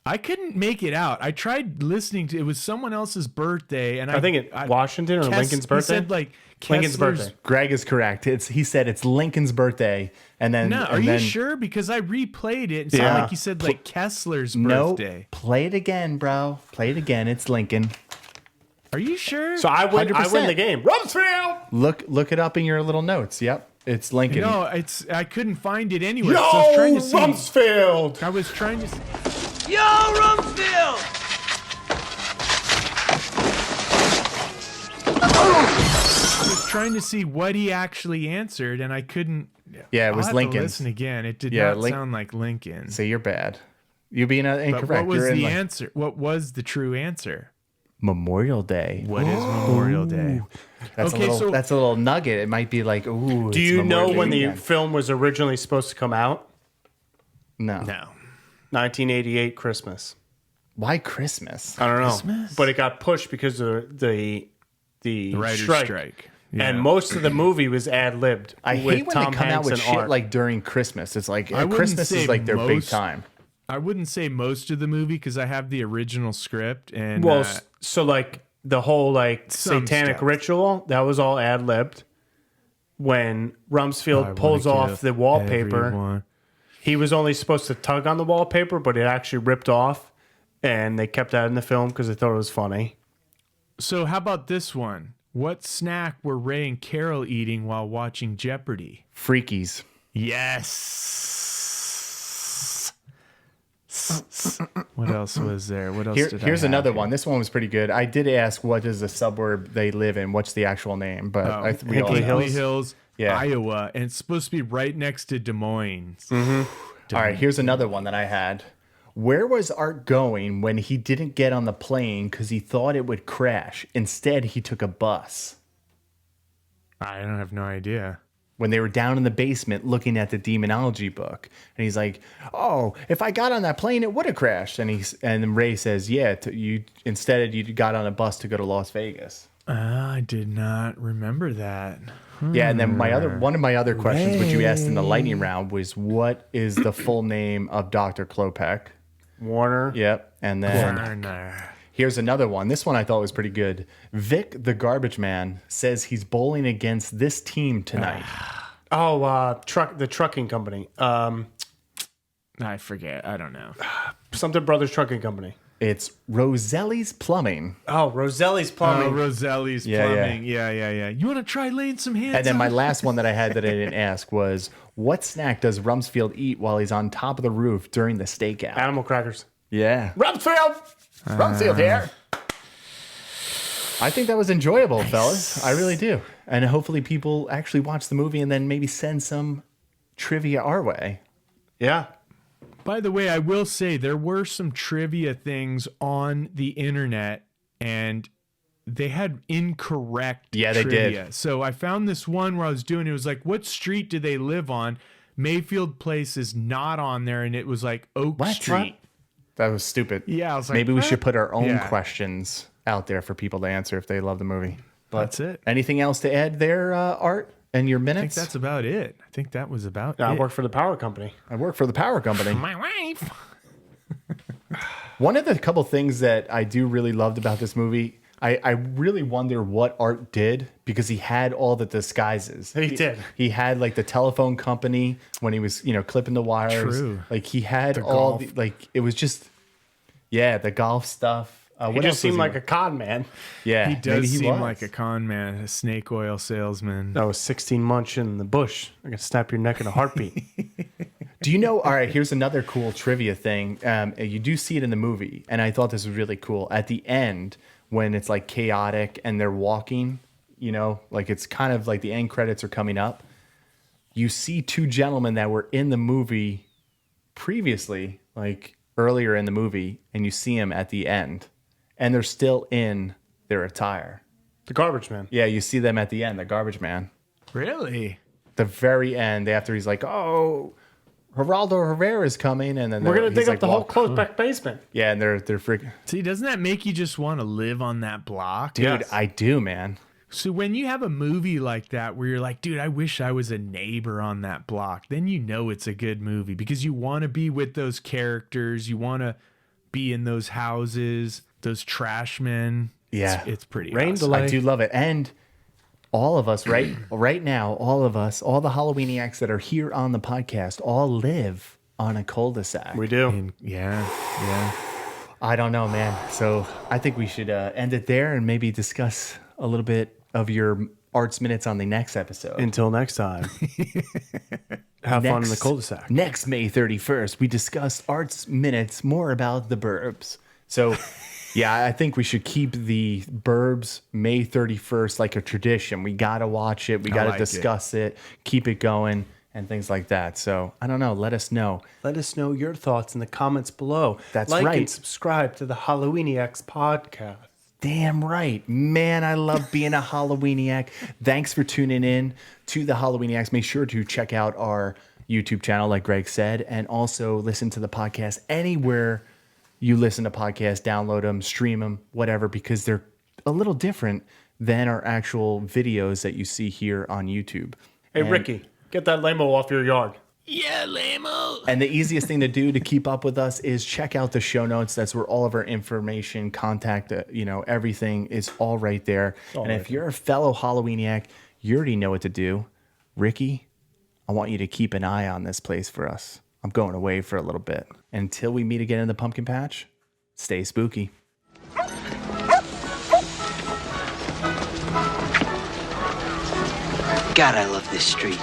Speaker 1: I couldn't make it out. I tried listening to it. Was someone else's birthday, and
Speaker 2: I think Washington or Lincoln's birthday.
Speaker 1: He said like
Speaker 2: Lincoln's
Speaker 1: Kessler's-
Speaker 2: birthday.
Speaker 3: Greg is correct. He said it's Lincoln's birthday, and then
Speaker 1: No, are
Speaker 3: and
Speaker 1: you
Speaker 3: then,
Speaker 1: sure? Because I replayed it. It sounded
Speaker 2: Yeah.
Speaker 1: like he said like Kessler's
Speaker 3: No,
Speaker 1: birthday.
Speaker 3: play it again, bro. Play it again. It's Lincoln.
Speaker 1: Are you sure?
Speaker 2: So I win
Speaker 3: 100%.
Speaker 2: the game. Rumsfeld!
Speaker 3: Look it up in your little notes. Yep, it's Lincoln.
Speaker 1: No, I couldn't find it anywhere. So I was trying to see.
Speaker 2: Rumsfeld!
Speaker 1: I was trying to.
Speaker 6: Yo, Rumsfeld!
Speaker 1: I was trying to see what he actually answered, and I couldn't.
Speaker 3: Yeah, it
Speaker 1: I'll
Speaker 3: was
Speaker 1: have to
Speaker 3: Lincoln.
Speaker 1: listen again. It did
Speaker 3: Yeah,
Speaker 1: not sound like Lincoln.
Speaker 3: So you're bad. You being incorrect.
Speaker 1: But what was
Speaker 3: You're in
Speaker 1: the
Speaker 3: like
Speaker 1: answer? What was the true answer?
Speaker 3: Memorial Day.
Speaker 1: What is Memorial Day?
Speaker 3: That's
Speaker 1: Okay, so-
Speaker 3: that's a little nugget. It might be like, ooh.
Speaker 2: Do you know when the film was originally supposed to come out?
Speaker 3: No.
Speaker 2: 1988 Christmas.
Speaker 3: Why Christmas?
Speaker 2: I don't know.
Speaker 1: Christmas?
Speaker 2: But it got pushed because of the
Speaker 1: Writer's strike. Yeah.
Speaker 2: And most of the movie was ad-libbed.
Speaker 3: I
Speaker 2: with
Speaker 3: hate when
Speaker 2: Tom
Speaker 3: they come out
Speaker 2: Hanks
Speaker 3: with
Speaker 2: and
Speaker 3: shit
Speaker 2: Art.
Speaker 3: like during Christmas. It's like
Speaker 1: I wouldn't
Speaker 3: Christmas
Speaker 1: say
Speaker 3: is like their big
Speaker 1: most-
Speaker 3: time.
Speaker 1: I wouldn't say most of the movie because I have the original script and
Speaker 2: Well, so like the whole like
Speaker 1: Some
Speaker 2: satanic
Speaker 1: stuff.
Speaker 2: ritual, that was all ad-libbed. When Rumsfeld pulls off the wallpaper,
Speaker 1: everyone.
Speaker 2: he was only supposed to tug on the wallpaper, but it actually ripped off. And they kept that in the film because they thought it was funny.
Speaker 1: So how about this one? What snack were Ray and Carol eating while watching Jeopardy?
Speaker 3: Freakies.
Speaker 1: Yes. What else was there? What else did I
Speaker 3: Here's
Speaker 1: have
Speaker 3: another
Speaker 1: here?
Speaker 3: one. This one was pretty good. I did ask what is the suburb they live in. What's the actual name? But we all
Speaker 2: Hinckley
Speaker 3: know.
Speaker 1: Hinckley Hills,
Speaker 3: Yeah.
Speaker 1: Iowa, and it's supposed to be right next to Des Moines.
Speaker 3: All right, here's another one that I had. Where was Art going when he didn't get on the plane because he thought it would crash? Instead, he took a bus.
Speaker 1: I don't have no idea.
Speaker 3: When they were down in the basement looking at the demonology book, and he's like, "Oh, if I got on that plane, it would have crashed." And then Ray says, "Yeah, you got on a bus to go to Las Vegas."
Speaker 1: I did not remember that.
Speaker 3: Yeah, and then one of my other questions, which you asked in the lightning round, was what is the full name of Dr. Klopek?
Speaker 2: Warner.
Speaker 3: Yep, and then
Speaker 1: Warner.
Speaker 3: here's another one. This one I thought was pretty good. Vic, the garbage man, says he's bowling against this team tonight.
Speaker 2: Oh, the trucking company.
Speaker 1: I forget. I don't know.
Speaker 2: Something Brothers Trucking Company.
Speaker 3: It's Roselli's Plumbing.
Speaker 2: Oh, Roselli's Plumbing.
Speaker 1: Roselli's
Speaker 3: Yeah, yeah.
Speaker 1: Plumbing. Yeah. You want to try laying some hands
Speaker 3: And then
Speaker 1: on
Speaker 3: my
Speaker 1: it?
Speaker 3: last one that I had that I didn't ask was, what snack does Rumsfeld eat while he's on top of the roof during the stakeout?
Speaker 2: Animal crackers.
Speaker 3: Yeah.
Speaker 2: Rumsfeld!
Speaker 3: Rumsfeld here. I think that was enjoyable, fellas. I really do. And hopefully people actually watch the movie and then maybe send some trivia our way.
Speaker 2: Yeah.
Speaker 1: By the way, I will say there were some trivia things on the internet and they had incorrect
Speaker 3: Yeah, they
Speaker 1: trivia.
Speaker 3: did.
Speaker 1: So I found this one where I was doing it was like, what street do they live on? Mayfield Place is not on there, and it was like Oak Street.
Speaker 3: That was stupid.
Speaker 1: Yeah, I was like,
Speaker 3: maybe we
Speaker 1: what?
Speaker 3: should put our own
Speaker 1: Yeah.
Speaker 3: questions out there for people to answer if they love the movie. But
Speaker 1: That's it.
Speaker 3: anything else to add there, Art, and your
Speaker 1: I think
Speaker 3: minutes?
Speaker 1: that's about it. I think that was about
Speaker 2: I
Speaker 1: it.
Speaker 2: work for the power company.
Speaker 3: I work for the power company.
Speaker 1: My wife.
Speaker 3: One of the couple things that I do really loved about this movie, I really wonder what Art did because he had all the disguises.
Speaker 2: He did.
Speaker 3: He had like the telephone company when he was, clipping the wires.
Speaker 1: True.
Speaker 3: Like he had
Speaker 1: The
Speaker 3: all
Speaker 1: golf.
Speaker 3: it was just, the golf stuff.
Speaker 2: He
Speaker 3: What
Speaker 2: just
Speaker 3: else
Speaker 2: seemed
Speaker 3: was
Speaker 2: like a con man.
Speaker 3: Yeah,
Speaker 1: He does
Speaker 3: maybe
Speaker 1: seem
Speaker 3: was.
Speaker 1: like a con man, a snake oil salesman.
Speaker 2: That was 16 months in the bush. I can snap your neck in a heartbeat.
Speaker 3: Do you know? All right, here's another cool trivia thing. You do see it in the movie, and I thought this was really cool. At the end, when it's like chaotic and they're walking, like it's kind of like the end credits are coming up. You see two gentlemen that were in the movie previously, like earlier in the movie, and you see them at the end, and they're still in their attire.
Speaker 2: The garbage man.
Speaker 3: Yeah, you see them at the end, the garbage man.
Speaker 1: Really?
Speaker 3: The very end, after he's like, "Oh, Geraldo Rivera's coming," and then
Speaker 2: We're going to
Speaker 3: he's
Speaker 2: dig up
Speaker 3: like,
Speaker 2: the whole
Speaker 3: walk-
Speaker 2: closed back basement.
Speaker 3: Yeah, and they're freaking.
Speaker 1: See, doesn't that make you just want to live on that block?
Speaker 3: Dude,
Speaker 2: Yes.
Speaker 3: I do, man.
Speaker 1: So when you have a movie like that where you're like, dude, I wish I was a neighbor on that block, then you know it's a good movie because you want to be with those characters. You want to be in those houses, those trash men.
Speaker 3: Yeah.
Speaker 1: It's pretty
Speaker 2: Rain
Speaker 1: awesome.
Speaker 2: delay.
Speaker 3: I do love it. And all of us, right now, all of us, all the Halloweeniacs that are here on the podcast, all live on a cul-de-sac.
Speaker 2: We do.
Speaker 1: And yeah.
Speaker 3: I don't know, man. So I think we should end it there and maybe discuss a little bit of your arts minutes on the next episode.
Speaker 2: Until next time. Have fun in the cul-de-sac.
Speaker 3: Next May 31st, we discuss arts minutes, more about the Burbs. So, yeah, I think we should keep the Burbs May 31st like a tradition. We got to watch it. We got to
Speaker 1: like
Speaker 3: discuss it, keep it going, and things like that. So, I don't know. Let us know.
Speaker 2: Let us know your thoughts in the comments below.
Speaker 3: That's
Speaker 2: like
Speaker 3: right.
Speaker 2: and subscribe to the Halloweeniacs podcast.
Speaker 3: Damn right. Man, I love being a Halloweeniac. Thanks for tuning in to the Halloweeniacs. Make sure to check out our YouTube channel, like Greg said, and also listen to the podcast anywhere you listen to podcasts, download them, stream them, whatever, because they're a little different than our actual videos that you see here on YouTube.
Speaker 2: Hey,
Speaker 3: And-
Speaker 2: Ricky, get that lamo off your yard.
Speaker 1: Yeah, lame-o.
Speaker 3: And the easiest thing to do to keep up with us is check out the show notes. That's where all of our information, contact, everything is all right there. And if you're a fellow Halloweeniac, you already know what to do. Ricky, I want you to keep an eye on this place for us. I'm going away for a little bit. Until we meet again in the pumpkin patch, stay spooky.
Speaker 6: God, I love this street.